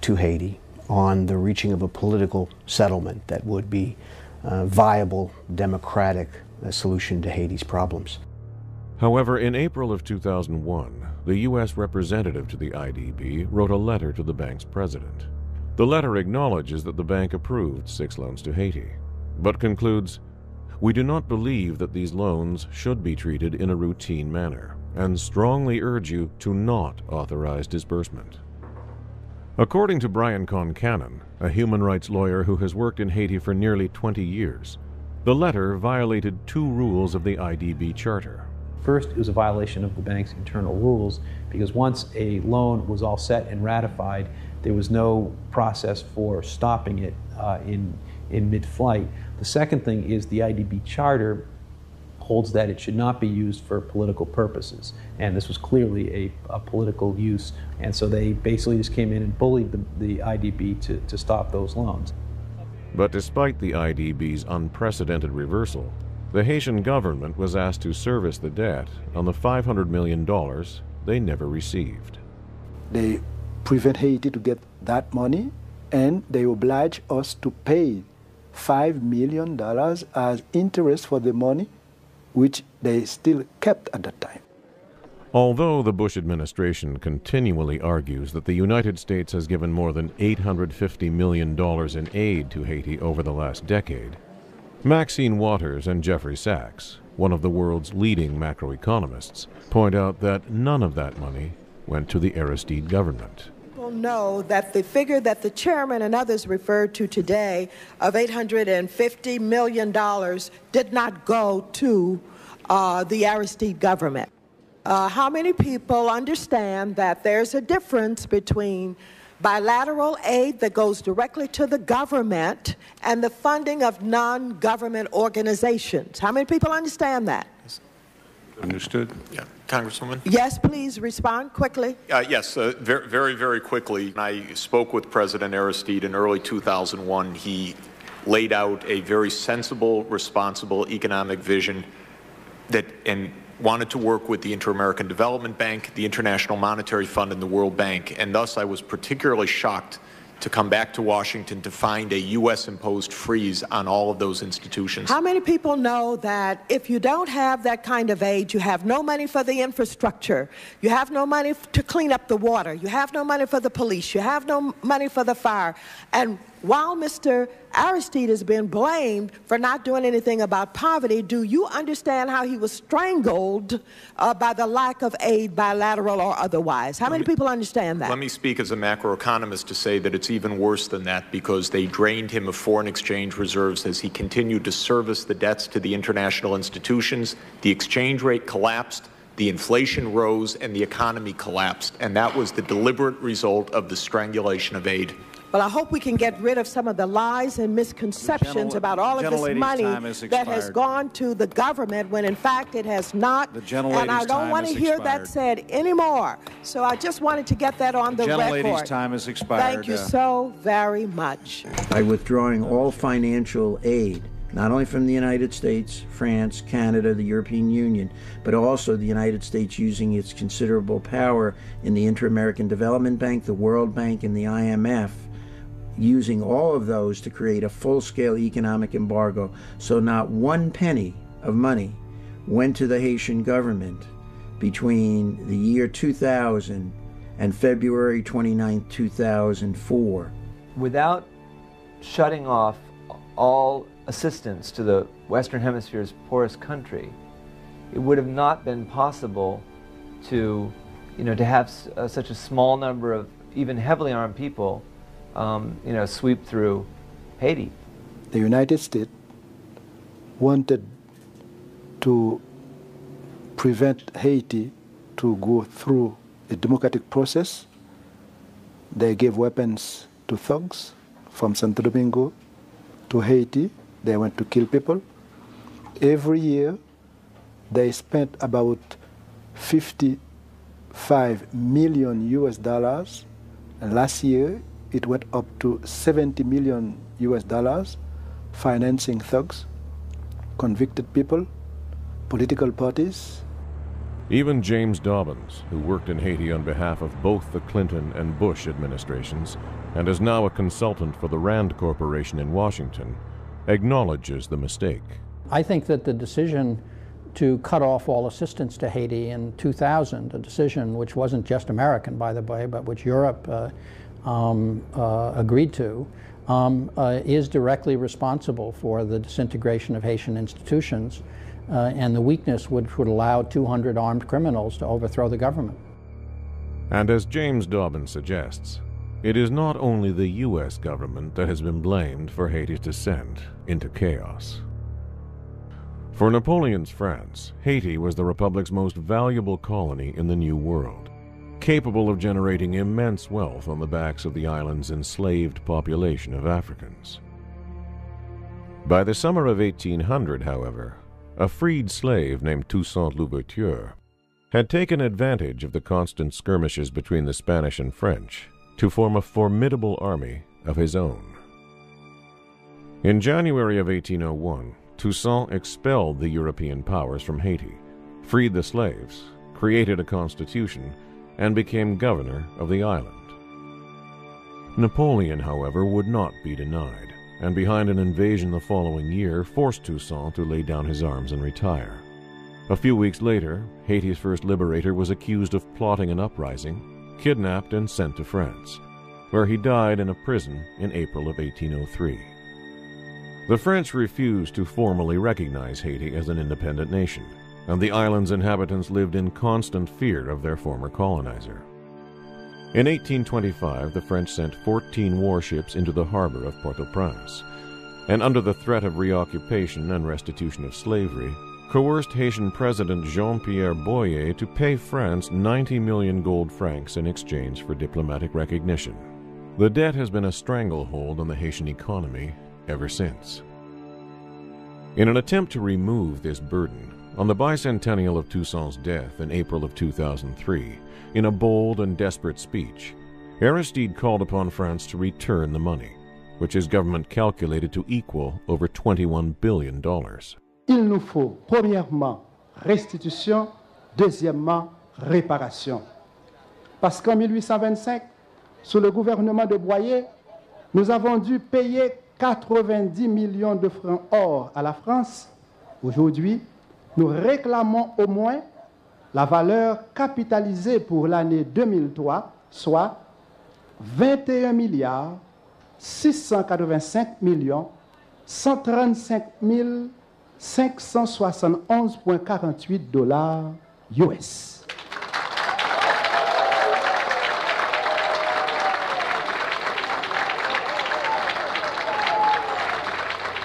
to Haiti on the reaching of a political settlement that would be a viable, democratic solution to Haiti's problems. However, in April of 2001, the U.S. representative to the IDB wrote a letter to the bank's president. The letter acknowledges that the bank approved 6 loans to Haiti, but concludes, "We do not believe that these loans should be treated in a routine manner, and strongly urge you to not authorize disbursement." According to Brian Concannon, a human rights lawyer who has worked in Haiti for nearly 20 years, the letter violated 2 rules of the IDB charter. First, it was a violation of the bank's internal rules, because once a loan was all set and ratified, there was no process for stopping it in mid-flight. The second thing is the IDB charter holds that it should not be used for political purposes, and this was clearly a political use, and so they basically just came in and bullied the IDB to stop those loans. But despite the IDB's unprecedented reversal, the Haitian government was asked to service the debt on the $500 million they never received. They prevent Haiti to get that money, and they oblige us to pay $5 million as interest for the money, which they still kept at that time. Although the Bush administration continually argues that the United States has given more than $850 million in aid to Haiti over the last decade, Maxine Waters and Jeffrey Sachs, one of the world's leading macroeconomists, point out that none of that money went to the Aristide government. People know that the figure that the chairman and others referred to today of $850 million did not go to the Aristide government. How many people understand that there's a difference between bilateral aid that goes directly to the government and the funding of non-government organizations? How many people understand that? Understood. Yeah. Congresswoman? Yes, please respond quickly. Yes, very, very quickly. I spoke with President Aristide in early 2001. He laid out a very sensible, responsible economic vision and wanted to work with the Inter-American Development Bank, the International Monetary Fund, and the World Bank. And thus, I was particularly shocked to come back to Washington to find a U.S.-imposed freeze on all of those institutions. How many people know that if you don't have that kind of aid, you have no money for the infrastructure, you have no money to clean up the water, you have no money for the police, you have no money for the fire, and while Mr. Aristide has been blamed for not doing anything about poverty, do you understand how he was strangled by the lack of aid, bilateral or otherwise? How many people understand that? Let me speak as a macroeconomist to say that it's even worse than that, because they drained him of foreign exchange reserves as he continued to service the debts to the international institutions. The exchange rate collapsed, the inflation rose, and the economy collapsed. And that was the deliberate result of the strangulation of aid. Well, I hope we can get rid of some of the lies and misconceptions about all of this money that has gone to the government when in fact it has not. And I don't want to hear that said anymore. So I just wanted to get that on the record. The gentlelady's time has expired. Thank you so very much. By withdrawing all financial aid, not only from the United States, France, Canada, the European Union, but also the United States using its considerable power in the Inter-American Development Bank, the World Bank, and the IMF, using all of those to create a full-scale economic embargo. So not one penny of money went to the Haitian government between the year 2000 and February 29, 2004. Without shutting off all assistance to the Western Hemisphere's poorest country, it would have not been possible to, to have such a small number of even heavily armed people sweep through Haiti. The United States wanted to prevent Haiti to go through a democratic process. They gave weapons to thugs from Santo Domingo to Haiti. They went to kill people. Every year, they spent about $55 million US, and last year, it went up to $70 million US, financing thugs, convicted people, political parties. Even James Dobbins, who worked in Haiti on behalf of both the Clinton and Bush administrations, and is now a consultant for the Rand Corporation in Washington, acknowledges the mistake. I think that the decision to cut off all assistance to Haiti in 2000, a decision which wasn't just American, by the way, but which Europe agreed to, is directly responsible for the disintegration of Haitian institutions and the weakness which would allow 200 armed criminals to overthrow the government. And as James Dobbins suggests, it is not only the U.S. government that has been blamed for Haiti's descent into chaos. For Napoleon's France, Haiti was the Republic's most valuable colony in the New World, capable of generating immense wealth on the backs of the island's enslaved population of Africans. By the summer of 1800, however, a freed slave named Toussaint Louverture had taken advantage of the constant skirmishes between the Spanish and French to form a formidable army of his own. In January of 1801, Toussaint expelled the European powers from Haiti, freed the slaves, created a constitution, and became governor of the island. Napoleon, however, would not be denied, and behind an invasion the following year forced Toussaint to lay down his arms and retire. A few weeks later, Haiti's first liberator was accused of plotting an uprising, kidnapped and sent to France, where he died in a prison in April of 1803. The French refused to formally recognize Haiti as an independent nation, and the island's inhabitants lived in constant fear of their former colonizer. In 1825, the French sent 14 warships into the harbor of Port-au-Prince, and under the threat of reoccupation and restitution of slavery, coerced Haitian President Jean-Pierre Boyer to pay France 90 million gold francs in exchange for diplomatic recognition. The debt has been a stranglehold on the Haitian economy ever since. In an attempt to remove this burden, on the bicentennial of Toussaint's death in April of 2003, in a bold and desperate speech, Aristide called upon France to return the money, which his government calculated to equal over $21 billion. Il nous faut, premièrement, restitution, deuxièmement, réparation. Parce qu'en 1825, sous le gouvernement de Boyer, nous avons dû payer 90 millions de francs or à la France. Aujourd'hui, nous réclamons au moins la valeur capitalisée pour l'année 2003, soit 21 milliards 685 135 571,48 dollars US.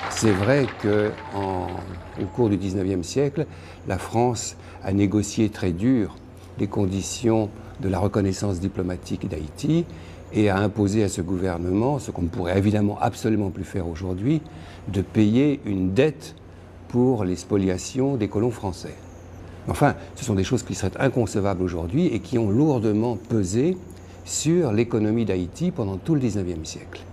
C'est vrai qu'au cours du XIXe siècle, la France a négocié très dur les conditions de la reconnaissance diplomatique d'Haïti et a imposé à ce gouvernement, ce qu'on ne pourrait évidemment absolument plus faire aujourd'hui, de payer une dette pour les spoliations des colons français. Enfin, ce sont des choses qui seraient inconcevables aujourd'hui et qui ont lourdement pesé sur l'économie d'Haïti pendant tout le XIXe siècle.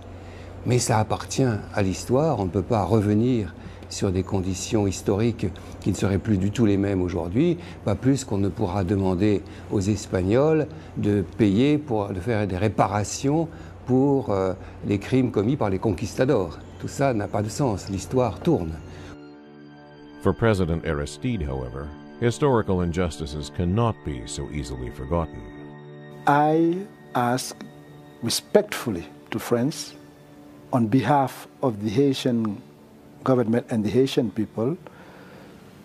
Mais ça appartient à l'histoire, on ne peut pas revenir sur des conditions historiques qui ne seraient plus du tout les mêmes aujourd'hui, pas plus qu'on ne pourra demander aux Espagnols de payer, de faire des réparations pour les crimes commis par les conquistadors. Tout ça n'a pas de sens, l'histoire tourne. For President Aristide, however, historical injustices cannot be so easily forgotten. I ask respectfully to France, on behalf of the Haitian government and the Haitian people,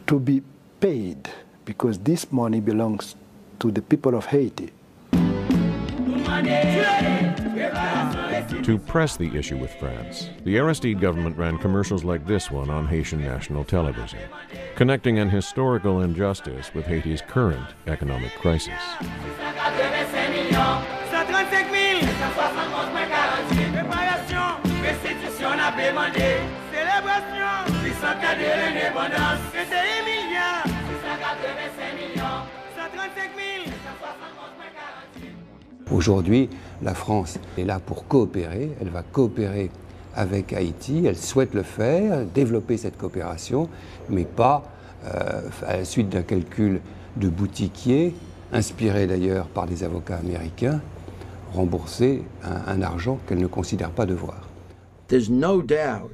to be paid, because this money belongs to the people of Haiti. To press the issue with France, the Aristide government ran commercials like this one on Haitian national television, connecting an historical injustice with Haiti's current economic crisis. Aujourd'hui, la France est là pour coopérer, elle va coopérer avec Haïti, elle souhaite le faire, développer cette coopération, mais pas à la suite d'un calcul de boutiquier, inspiré d'ailleurs par des avocats américains, rembourser un argent qu'elle ne considère pas devoir. There's no doubt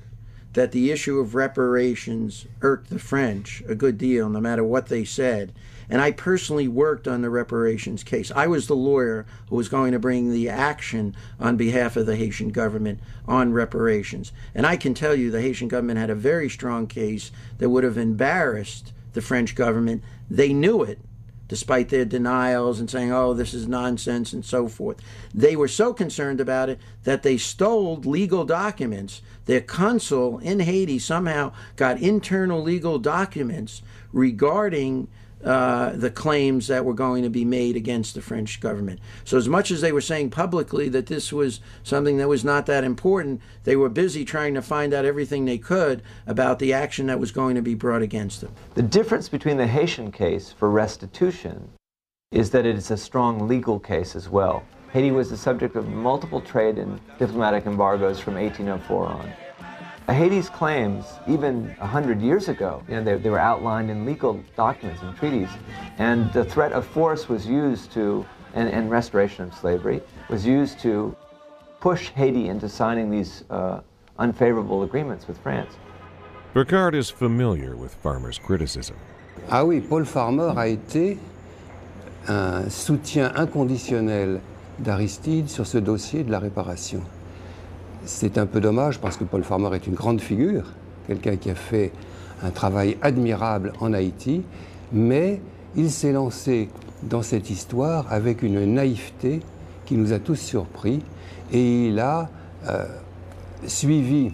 that the issue of reparations irked the French a good deal, no matter what they said. And I personally worked on the reparations case. I was the lawyer who was going to bring the action on behalf of the Haitian government on reparations. And I can tell you the Haitian government had a very strong case that would have embarrassed the French government. They knew it, despite their denials and saying, oh, this is nonsense and so forth. They were so concerned about it that they stole legal documents. Their consul in Haiti somehow got internal legal documents regarding the claims that were going to be made against the French government. So as much as they were saying publicly that this was something that was not that important, they were busy trying to find out everything they could about the action that was going to be brought against them. The difference between the Haitian case for restitution is that it is a strong legal case as well. Haiti was the subject of multiple trade and diplomatic embargoes from 1804 on. Haiti's claims, even 100 years ago, they were outlined in legal documents and treaties, and the threat of force was used to, and restoration of slavery, was used to push Haiti into signing these unfavorable agreements with France. Burkhardt is familiar with Farmer's criticism. Ah oui, Paul Farmer a été un soutien inconditionnel d'Aristide sur ce dossier de la réparation. C'est un peu dommage parce que Paul Farmer est une grande figure, quelqu'un qui a fait un travail admirable en Haïti, mais il s'est lancé dans cette histoire avec une naïveté qui nous a tous surpris et il a suivi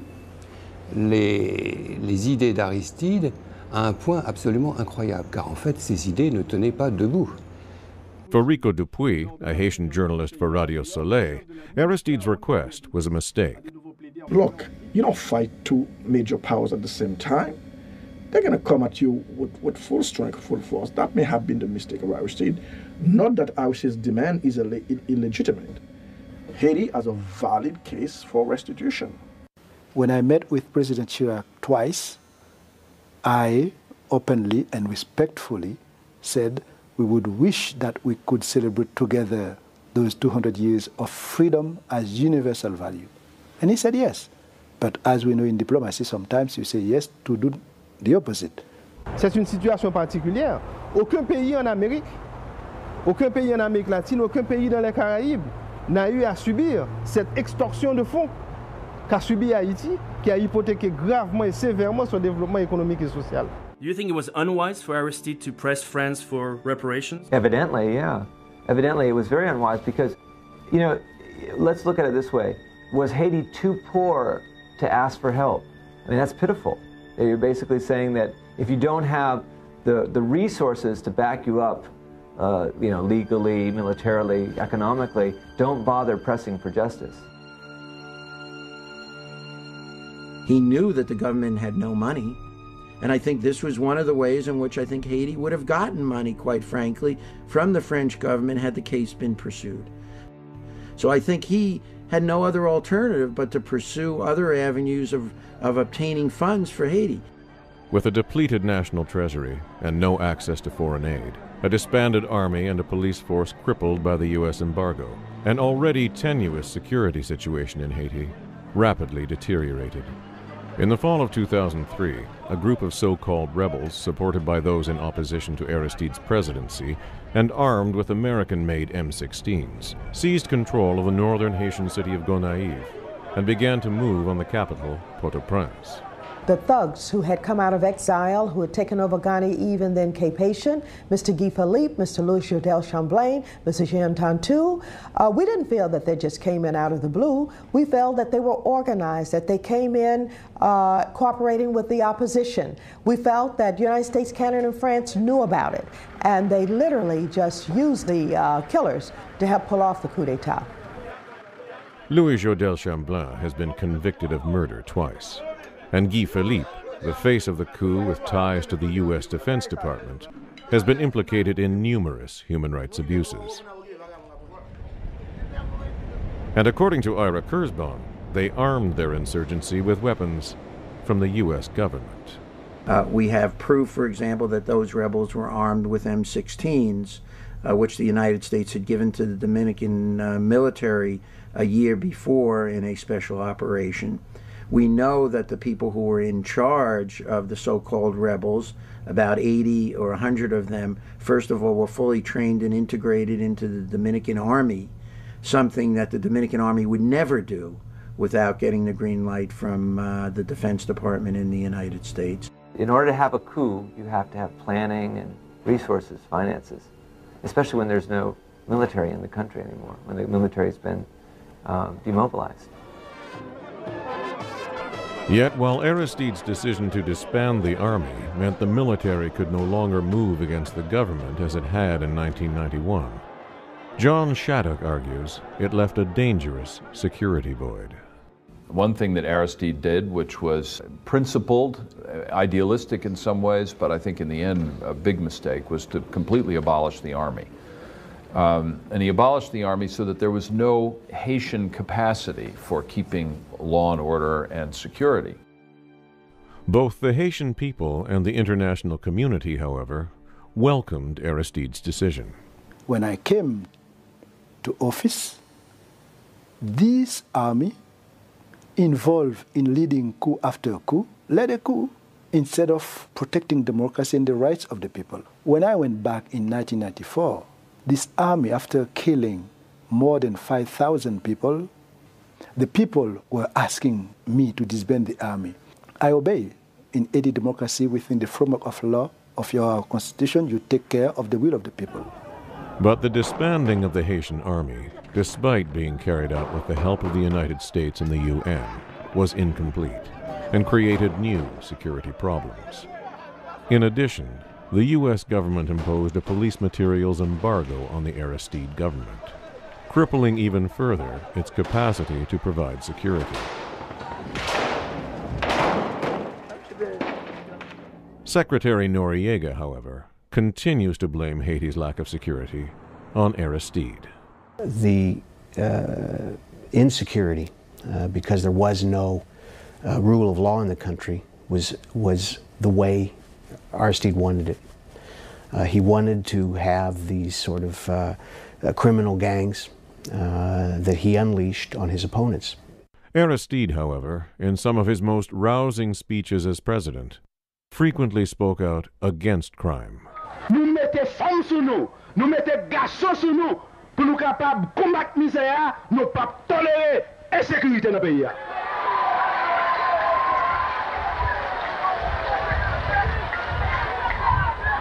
les idées d'Aristide à un point absolument incroyable, car en fait ces idées ne tenaient pas debout. For Rico Dupuis, a Haitian journalist for Radio Soleil, Aristide's request was a mistake. Look, you don't fight two major powers at the same time. They're going to come at you with full strength, full force. That may have been the mistake of Aristide. Not that Aristide's demand is illegitimate. Haiti has a valid case for restitution. When I met with President Chirac twice, I openly and respectfully said we would wish that we could celebrate together those 200 years of freedom as universal value. And he said yes. But as we know in diplomacy, sometimes you say yes to do the opposite. C'est une situation particulière. Aucun pays en Amérique latine, aucun pays dans les Caraïbes n'a eu à subir cette extorsion de fonds qu'a subi Haïti, qui a hypothéqué gravement et sévèrement son développement économique et social. Do you think it was unwise for Aristide to press France for reparations? Evidently, yeah. Evidently, it was very unwise because, you know, let's look at it this way. Was Haiti too poor to ask for help? I mean, that's pitiful. You're basically saying that if you don't have the resources to back you up, you know, legally, militarily, economically, don't bother pressing for justice. He knew that the government had no money. And I think this was one of the ways in which I think Haiti would have gotten money, quite frankly, from the French government had the case been pursued. So I think he had no other alternative but to pursue other avenues of obtaining funds for Haiti. With a depleted national treasury and no access to foreign aid, a disbanded army and a police force crippled by the U.S. embargo, an already tenuous security situation in Haiti rapidly deteriorated. In the fall of 2003, a group of so-called rebels, supported by those in opposition to Aristide's presidency and armed with American-made M16s, seized control of the northern Haitian city of Gonaïves and began to move on the capital, Port-au-Prince. The thugs who had come out of exile, who had taken over Gonaïves and then Cape Haitian, Mr. Guy Philippe, Mr. Louis Jodel Champlain, Mr. Jean Tantou, we didn't feel that they just came in out of the blue. We felt that they were organized, that they came in cooperating with the opposition. We felt that the United States, Canada, and France knew about it, and they literally just used the killers to help pull off the coup d'etat. Louis Jodel Champlain has been convicted of murder twice. And Guy Philippe, the face of the coup with ties to the U.S. Defense Department, has been implicated in numerous human rights abuses. And according to Ira Kurzban, they armed their insurgency with weapons from the U.S. government. We have proof, for example, that those rebels were armed with M16s, which the United States had given to the Dominican military a year before in a special operation. We know that the people who were in charge of the so-called rebels, about 80 or 100 of them, first of all, were fully trained and integrated into the Dominican Army, something that the Dominican Army would never do without getting the green light from the Defense Department in the United States. In order to have a coup, you have to have planning and resources, finances, especially when there's no military in the country anymore, when the military's been demobilized. Yet, while Aristide's decision to disband the army meant the military could no longer move against the government as it had in 1991, John Shattuck argues it left a dangerous security void. One thing that Aristide did, which was principled, idealistic in some ways, but I think in the end a big mistake, was to completely abolish the army. And he abolished the army so that there was no Haitian capacity for keeping law and order and security. Both the Haitian people and the international community, however, welcomed Aristide's decision. When I came to office, this army, involved in leading coup after coup, led a coup instead of protecting democracy and the rights of the people. When I went back in 1994, this army, after killing more than 5,000 people, the people were asking me to disband the army. I obey. In any democracy, within the framework of law of your constitution, you take care of the will of the people. But the disbanding of the Haitian army, despite being carried out with the help of the United States and the UN, was incomplete and created new security problems. In addition, the U.S. government imposed a police materials embargo on the Aristide government, crippling even further its capacity to provide security. Secretary Noriega, however, continues to blame Haiti's lack of security on Aristide. The insecurity, because there was no rule of law in the country, was the way Aristide wanted it. He wanted to have these sort of criminal gangs that he unleashed on his opponents. Aristide, however, in some of his most rousing speeches as president, frequently spoke out against crime. Nous mettons femmes sur nous, nous mettons garçons sur nous, pour nous capables de combattre la misère, nous ne pouvons pas tolérer l'insécurité dans le pays.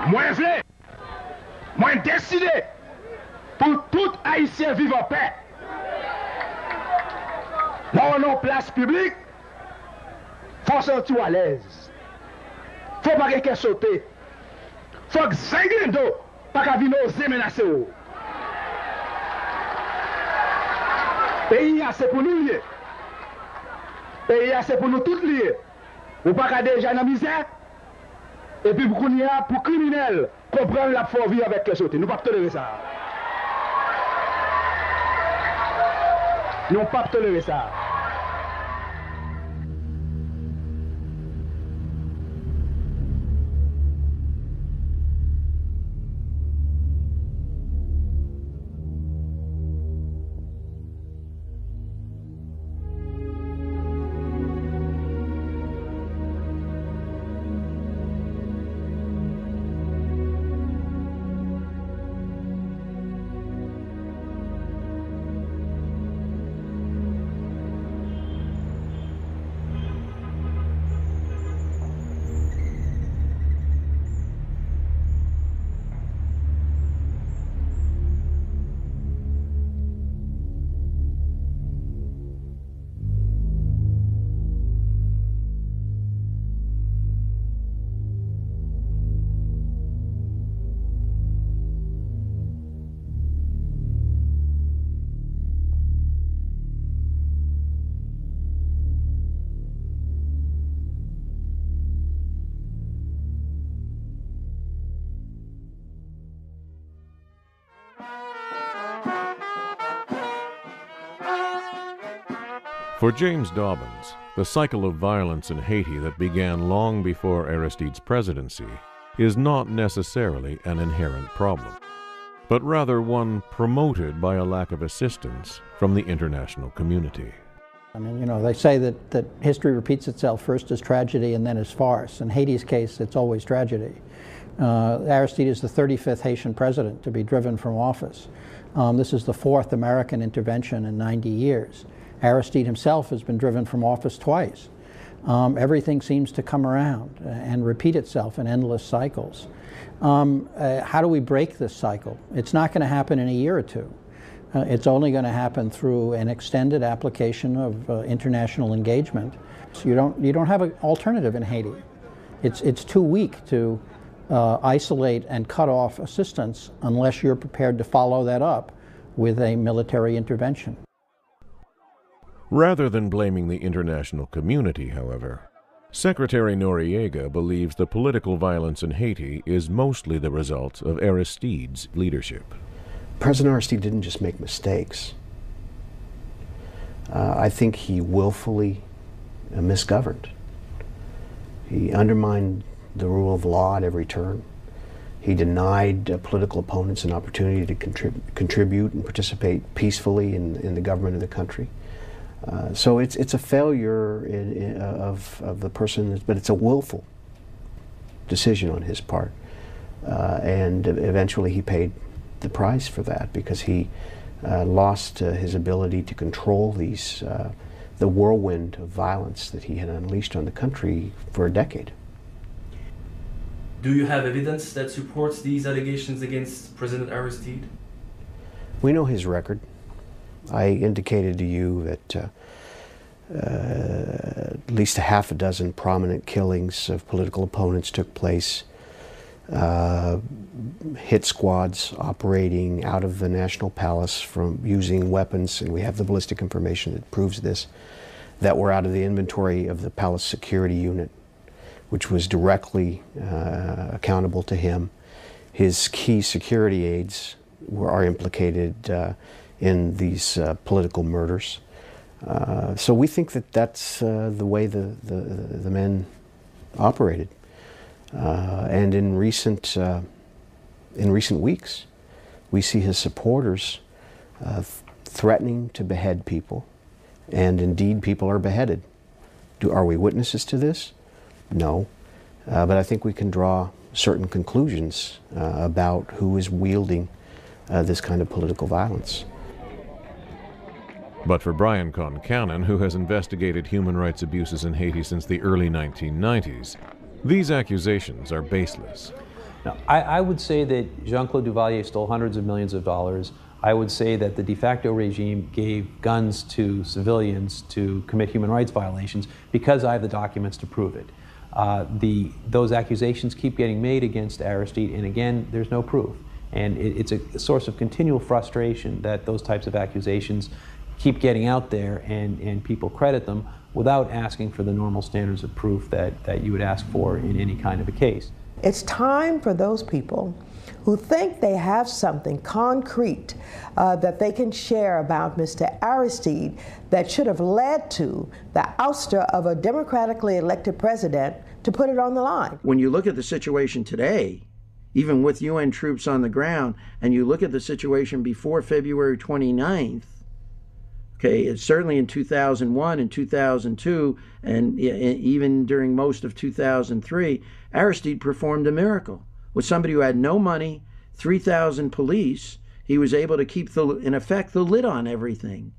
Moi vle, moi décidé pour tout Haïtien vivre en paix. Là on est en place publique, faut se sentir à l'aise. Faut pas quelqu'un sauter. Faut que Zengendo pas qu'à venir oser menacer. Pays c'est pour nous lier. Pays c'est pour nous tous lier. Ou pas qu'à déjà dans la misère. Et puis pour criminels comprendre la faut vivre avec les sauter. Nous ne pouvons pas tolérer ça. Nous ne pouvons pas tolérer ça. For James Dobbins, the cycle of violence in Haiti that began long before Aristide's presidency is not necessarily an inherent problem, but rather one promoted by a lack of assistance from the international community. I mean, you know, they say that history repeats itself first as tragedy and then as farce. In Haiti's case, it's always tragedy. Aristide is the 35th Haitian president to be driven from office. This is the 4th American intervention in 90 years. Aristide himself has been driven from office twice. Everything seems to come around and repeat itself in endless cycles. How do we break this cycle? It's not going to happen in a year or two. It's only going to happen through an extended application of international engagement. So you don't have an alternative in Haiti. It's too weak to isolate and cut off assistance unless you're prepared to follow that up with a military intervention. Rather than blaming the international community, however, Secretary Noriega believes the political violence in Haiti is mostly the result of Aristide's leadership. President Aristide didn't just make mistakes. I think he willfully misgoverned. He undermined the rule of law at every turn. He denied political opponents an opportunity to contribute and participate peacefully in the government of the country. So it's a failure of the person, but it's a willful decision on his part. And eventually he paid the price for that because he lost his ability to control the whirlwind of violence that he had unleashed on the country for a decade. Do you have evidence that supports these allegations against President Aristide? We know his record. I indicated to you that at least a half a dozen prominent killings of political opponents took place. Hit squads operating out of the National Palace from using weapons, and we have the ballistic information that proves this, that were out of the inventory of the Palace Security Unit, which was directly accountable to him. His key security aides are implicated in these political murders. So we think that that's the way the men operated. And in recent weeks, we see his supporters threatening to behead people, and indeed people are beheaded. Are we witnesses to this? No. But I think we can draw certain conclusions about who is wielding this kind of political violence. But for Brian Concannon, who has investigated human rights abuses in Haiti since the early 1990s, these accusations are baseless. Now, I would say that Jean-Claude Duvalier stole hundreds of millions of dollars. I would say that the de facto regime gave guns to civilians to commit human rights violations because I have the documents to prove it. Those accusations keep getting made against Aristide, and again, there's no proof. And it's a source of continual frustration that those types of accusations keep getting out there and people credit them without asking for the normal standards of proof that you would ask for in any kind of a case. It's time for those people who think they have something concrete that they can share about Mr. Aristide that should have led to the ouster of a democratically elected president to put it on the line. When you look at the situation today, even with UN troops on the ground, and you look at the situation before February 29th, okay, it's certainly in 2001 and 2002, and even during most of 2003, Aristide performed a miracle. With somebody who had no money, 3,000 police, he was able to keep, in effect, the lid on everything.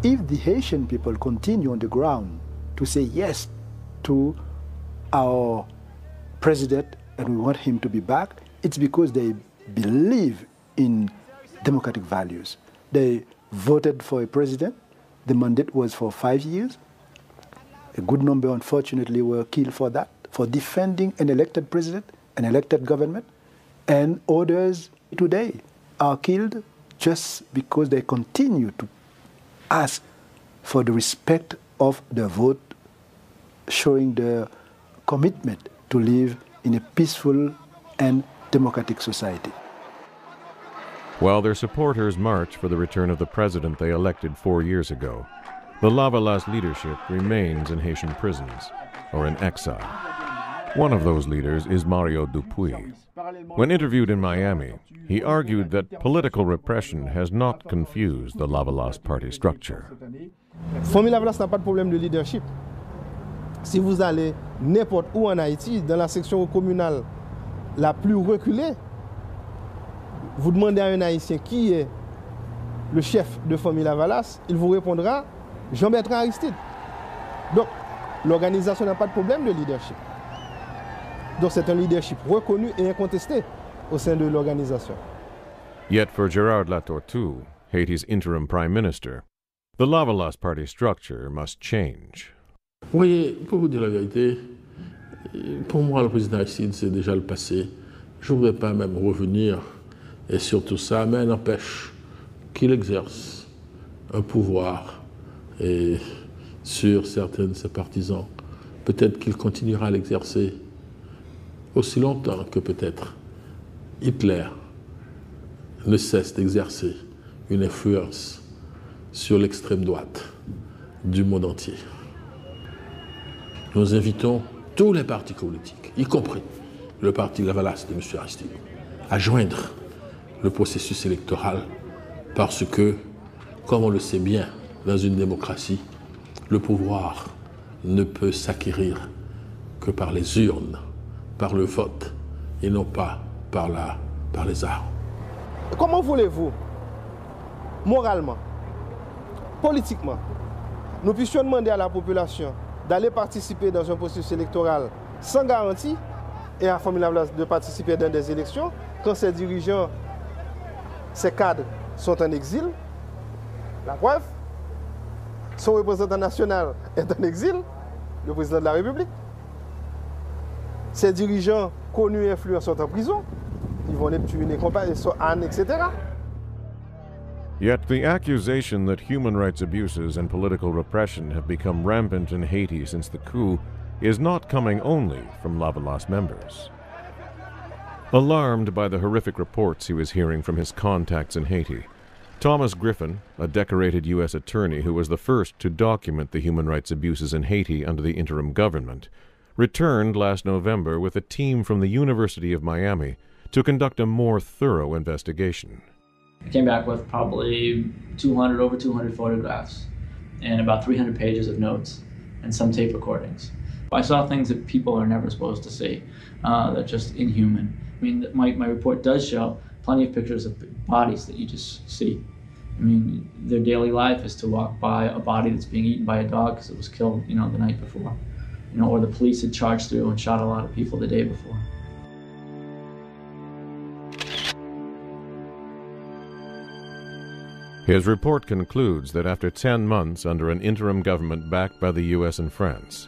If the Haitian people continue on the ground to say yes to our president and we want him to be back, it's because they believe in democratic values. They voted for a president. The mandate was for 5 years. A good number, unfortunately, were killed for that, for defending an elected president, an elected government. And others today are killed just because they continue to ask for the respect of the vote, showing their commitment to live in a peaceful and democratic society. While their supporters march for the return of the president they elected 4 years ago, the Lavalas leadership remains in Haitian prisons or in exile. One of those leaders is Mario Dupuy. When interviewed in Miami, he argued that political repression has not confused the Lavalas party structure. Famille Lavalas n'a pas de problème de leadership. Si vous allez n'importe où en Haïti, dans la section communale la plus reculée, vous demandez à un Haïtien qui est le chef de famille Lavalas, il vous répondra Jean-Bertrand Aristide. Donc, l'organisation n'a pas de problème de leadership. Donc, c'est un leadership reconnu et incontesté au sein de l'organisation. Yet for Gérard Latortue, Haiti's interim prime minister, the Lavalas party structure must change. Vous voyez, pour vous dire la vérité, pour moi, le président Aristide, c'est déjà le passé. Je ne voudrais pas même revenir et surtout ça, mais n'empêche qu'il exerce un pouvoir et sur certains de ses partisans. Peut-être qu'il continuera à l'exercer aussi longtemps que peut-être Hitler ne cesse d'exercer une influence sur l'extrême droite du monde entier. Nous invitons tous les partis politiques, y compris le parti Lavalas de M. Aristide, à joindre le processus électoral parce que, comme on le sait bien, dans une démocratie, le pouvoir ne peut s'acquérir que par les urnes, par le vote, et non pas par les armes. Comment voulez-vous, moralement, politiquement, nous puissions demander à la population d'aller participer dans un processus électoral sans garantie et à la famille Lavalas de participer dans des élections quand ses dirigeants, ses cadres sont en exil? La preuve, son représentant national est en exil, le président de la République. Ses dirigeants connus et influents sont en prison. Yvon Neptune et compagnie, Anne, etc. Yet the accusation that human rights abuses and political repression have become rampant in Haiti since the coup is not coming only from Lavalas members. Alarmed by the horrific reports he was hearing from his contacts in Haiti, Thomas Griffin, a decorated U.S. attorney who was the first to document the human rights abuses in Haiti under the interim government, returned last November with a team from the University of Miami to conduct a more thorough investigation. I came back with probably over 200 photographs and about 300 pages of notes and some tape recordings. I saw things that people are never supposed to see, that are just inhuman. I mean, my report does show plenty of pictures of bodies that you just see. I mean, their daily life is to walk by a body that's being eaten by a dog because it was killed, the night before. Or the police had charged through and shot a lot of people the day before. His report concludes that after 10 months under an interim government backed by the U.S. and France,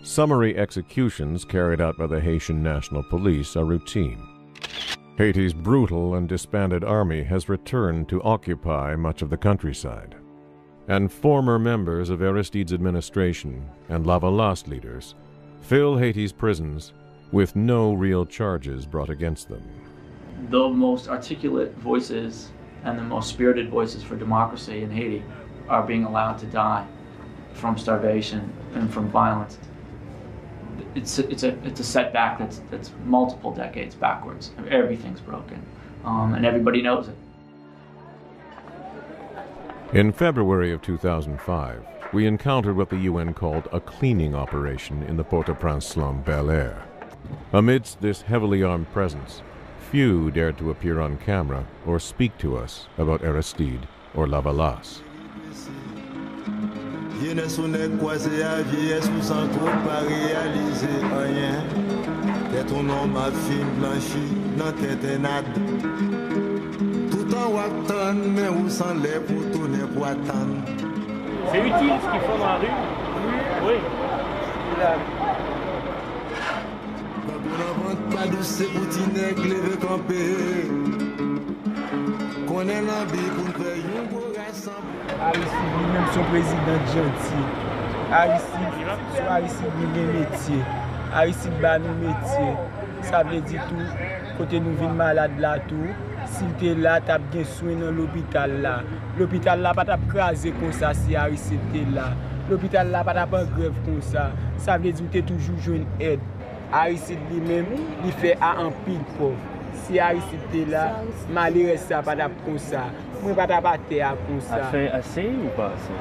summary executions carried out by the Haitian National Police are routine. Haiti's brutal and disbanded army has returned to occupy much of the countryside, and former members of Aristide's administration and Lavalas leaders fill Haiti's prisons with no real charges brought against them. The most articulate voices and the most spirited voices for democracy in Haiti are being allowed to die from starvation and from violence. It's a setback that's multiple decades backwards. Everything's broken, and everybody knows it. In February of 2005, we encountered what the UN called a cleaning operation in the Port-au-Prince slum Bel Air. Amidst this heavily armed presence, few dared to appear on camera or speak to us about Aristide or Lavalas. C'est utile ce qu'ils font dans la rue. Oui. Aristide lui-même son président gentil. Aristide lui-même métier. Aristide bat nous métier. Ça veut dire tout, côté nous vînes malade là tout. Si t'es là, t'as bien soin dans l'hôpital là. L'hôpital là, pas t'as crasé comme ça si Aristide t'es là. L'hôpital là, pas t'as pas grève comme ça. Ça veut dire que t'es toujours jeune aide. Aristide lui-même, il fait à un pile pauvre. Si Aristide est là, malheureux ça pas comme ça. Moi pas ta battre comme ça. Il fait assez ou pas assez?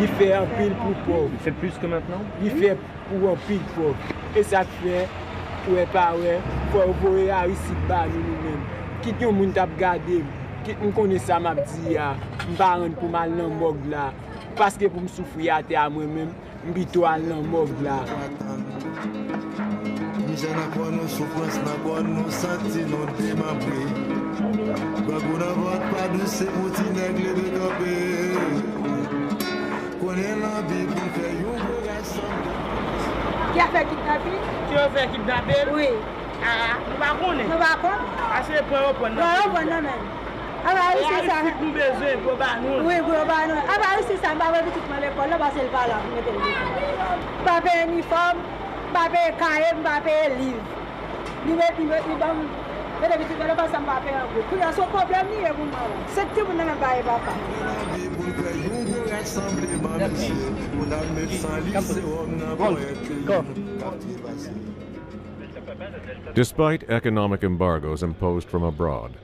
Il fait un pile pour pauvre. Il fait plus que maintenant? Il fait pour un pile pauvre. Et ça fait ouais pas ouais, faut voir Aristide ba nous-même. Qui yon moun t'a regarder, qui on connaît ça m'a dit ya, m'pa rendre pour mal dans morgue là parce que pour me souffrir à terre moi-même, m'bito al dans morgue là. Misère n'a quoi nous souffrance n'a quoi nous senti nous démembré. Bagou n'a vote pas de ces petits nègres de camper. Connaît la vie pour faire yon beau garçon. Qui a fait kidnapper? Tu as fait kidnapper? Oui. Ah, nous va connaître. Nous va connaître. Assez pour reprendre. Non, non, non, non. Ah bah oui, c'est ça. Nous besoin pour nous. Oui, pour nous. Ah bah oui, c'est ça. Bah oui, tout le monde l'école là, parce qu'elle va là. Pas payer uniforme, pas payer cahier, pas payer livre. Livre, mais d'habitude, on ne passe pas payer un peu. Puis il y a son problème, il y a un mal. C'est que vous n'avez pas papa. Despite economic embargoes imposed from abroad,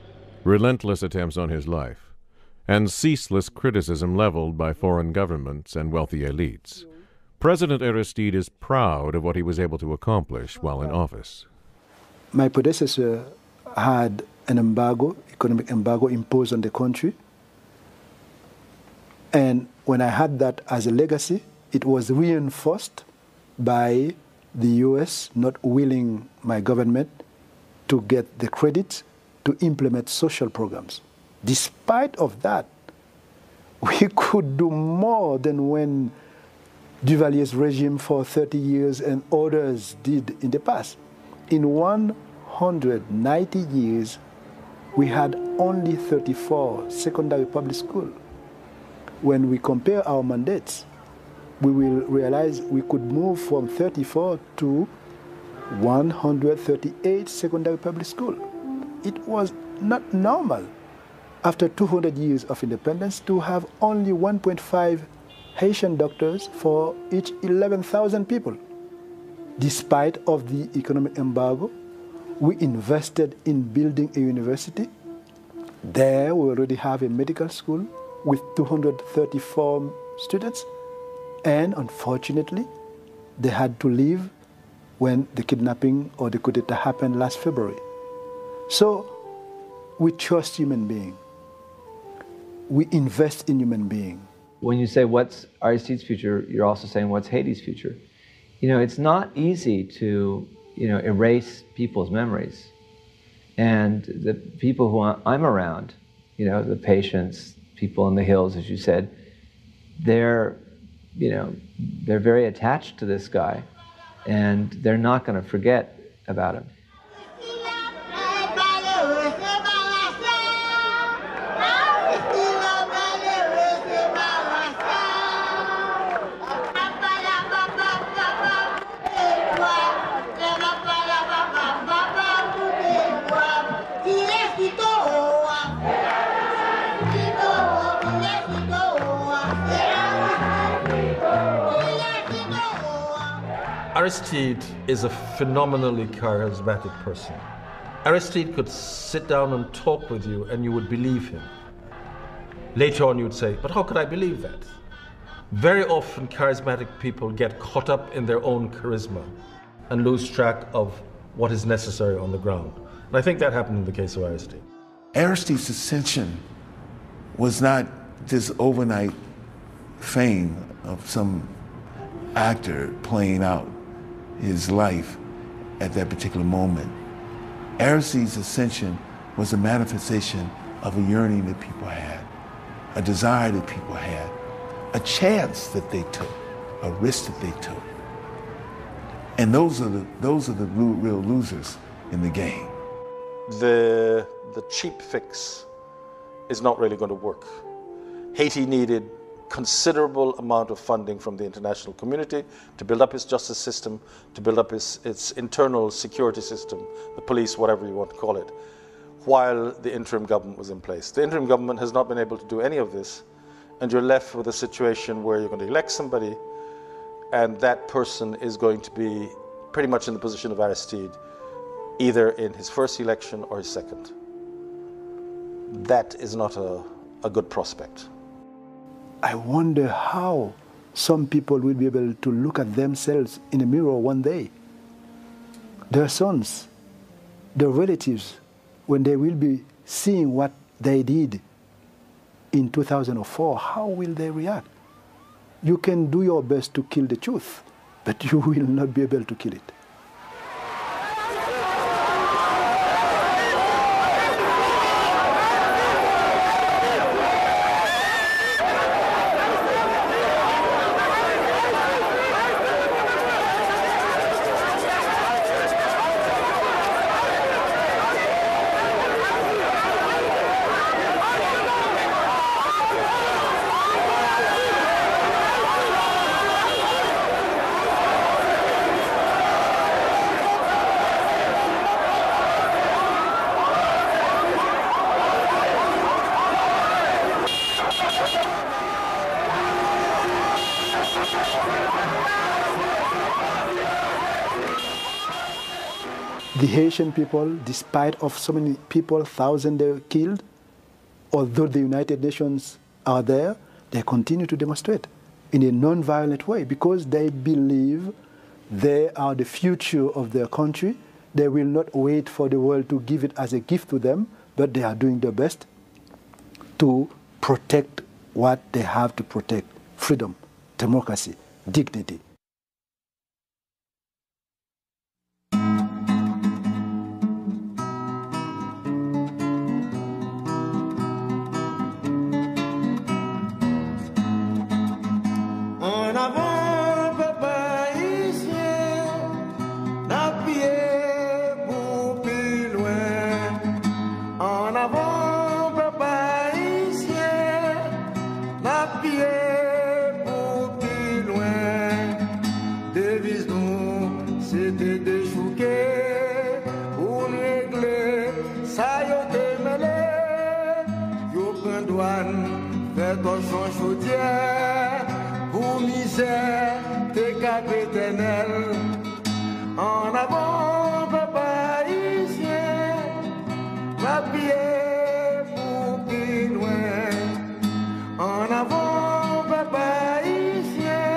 relentless attempts on his life, and ceaseless criticism leveled by foreign governments and wealthy elites, President Aristide is proud of what he was able to accomplish while in office. My predecessor had an embargo, economic embargo imposed on the country. And when I had that as a legacy, it was reinforced by the U.S. not willing my government to get the credit to implement social programs. Despite of that, we could do more than when Duvalier's regime for 30 years and others did in the past. In 190 years, we had only 34 secondary public schools. When we compare our mandates, we will realize we could move from 34 to 138 secondary public schools. It was not normal after 200 years of independence to have only 1.5 Haitian doctors for each 11,000 people. Despite of the economic embargo, we invested in building a university. There we already have a medical school with 234 students, and unfortunately, they had to leave when the kidnapping or the coup d'etat happened last February. So we trust human beings. We invest in human beings. When you say what's Aristide's future, you're also saying what's Haiti's future. You know, it's not easy to, erase people's memories. And the people who I'm around, the patients, people in the hills, as you said, they're very attached to this guy, and they're not going to forget about him. Aristide is a phenomenally charismatic person. Aristide could sit down and talk with you and you would believe him. Later on you would say, but how could I believe that? Very often charismatic people get caught up in their own charisma and lose track of what is necessary on the ground. And I think that happened in the case of Aristide. Aristide's ascension was not this overnight fame of some actor playing out his life at that particular moment. Aristide's ascension was a manifestation of a yearning that people had, a desire that people had, a chance that they took, a risk that they took. And those are the real losers in the game. The cheap fix is not really going to work. Haiti needed considerable amount of funding from the international community to build up its justice system, to build up its internal security system, the police, whatever you want to call it, while the interim government was in place. The interim government has not been able to do any of this, and you're left with a situation where you're going to elect somebody, and that person is going to be pretty much in the position of Aristide, either in his first election or his second. That is not a good prospect. I wonder how some people will be able to look at themselves in a mirror one day. Their sons, their relatives, when they will be seeing what they did in 2004, how will they react? You can do your best to kill the truth, but you will not be able to kill it. The Haitian people, despite of so many people, thousands they killed, although the United Nations are there, they continue to demonstrate in a non-violent way because they believe they are the future of their country. They will not wait for the world to give it as a gift to them, but they are doing their best to protect what they have to protect: freedom, democracy, dignity. Pour plus loin. sautière, pour misère, tes cap éternels. En avant, papa haïtien, ma prière pour plus loin. En avant, papa haïtien,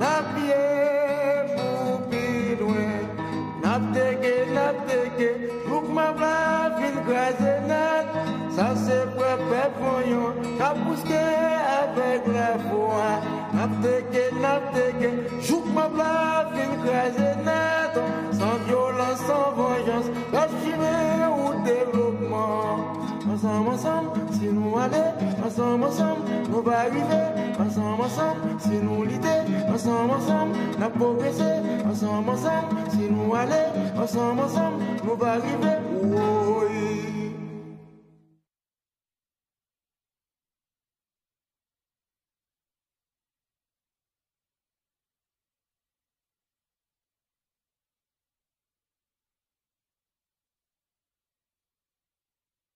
ma prière pour plus loin. N'apteke, pour que ma blave une grazenade. Ça c'est peuple voyant, qu'a poussé avec la foi. N'apteke, joue ma blave une grazenade. Sans violence, sans vengeance, l'archimé ou développement. Ensemble, si nous allons, ensemble, nous va arriver. Ensemble, si nous l'idée, ensemble, n'a progressé. Ensemble, si nous allons, ensemble, nous va arriver. Oh,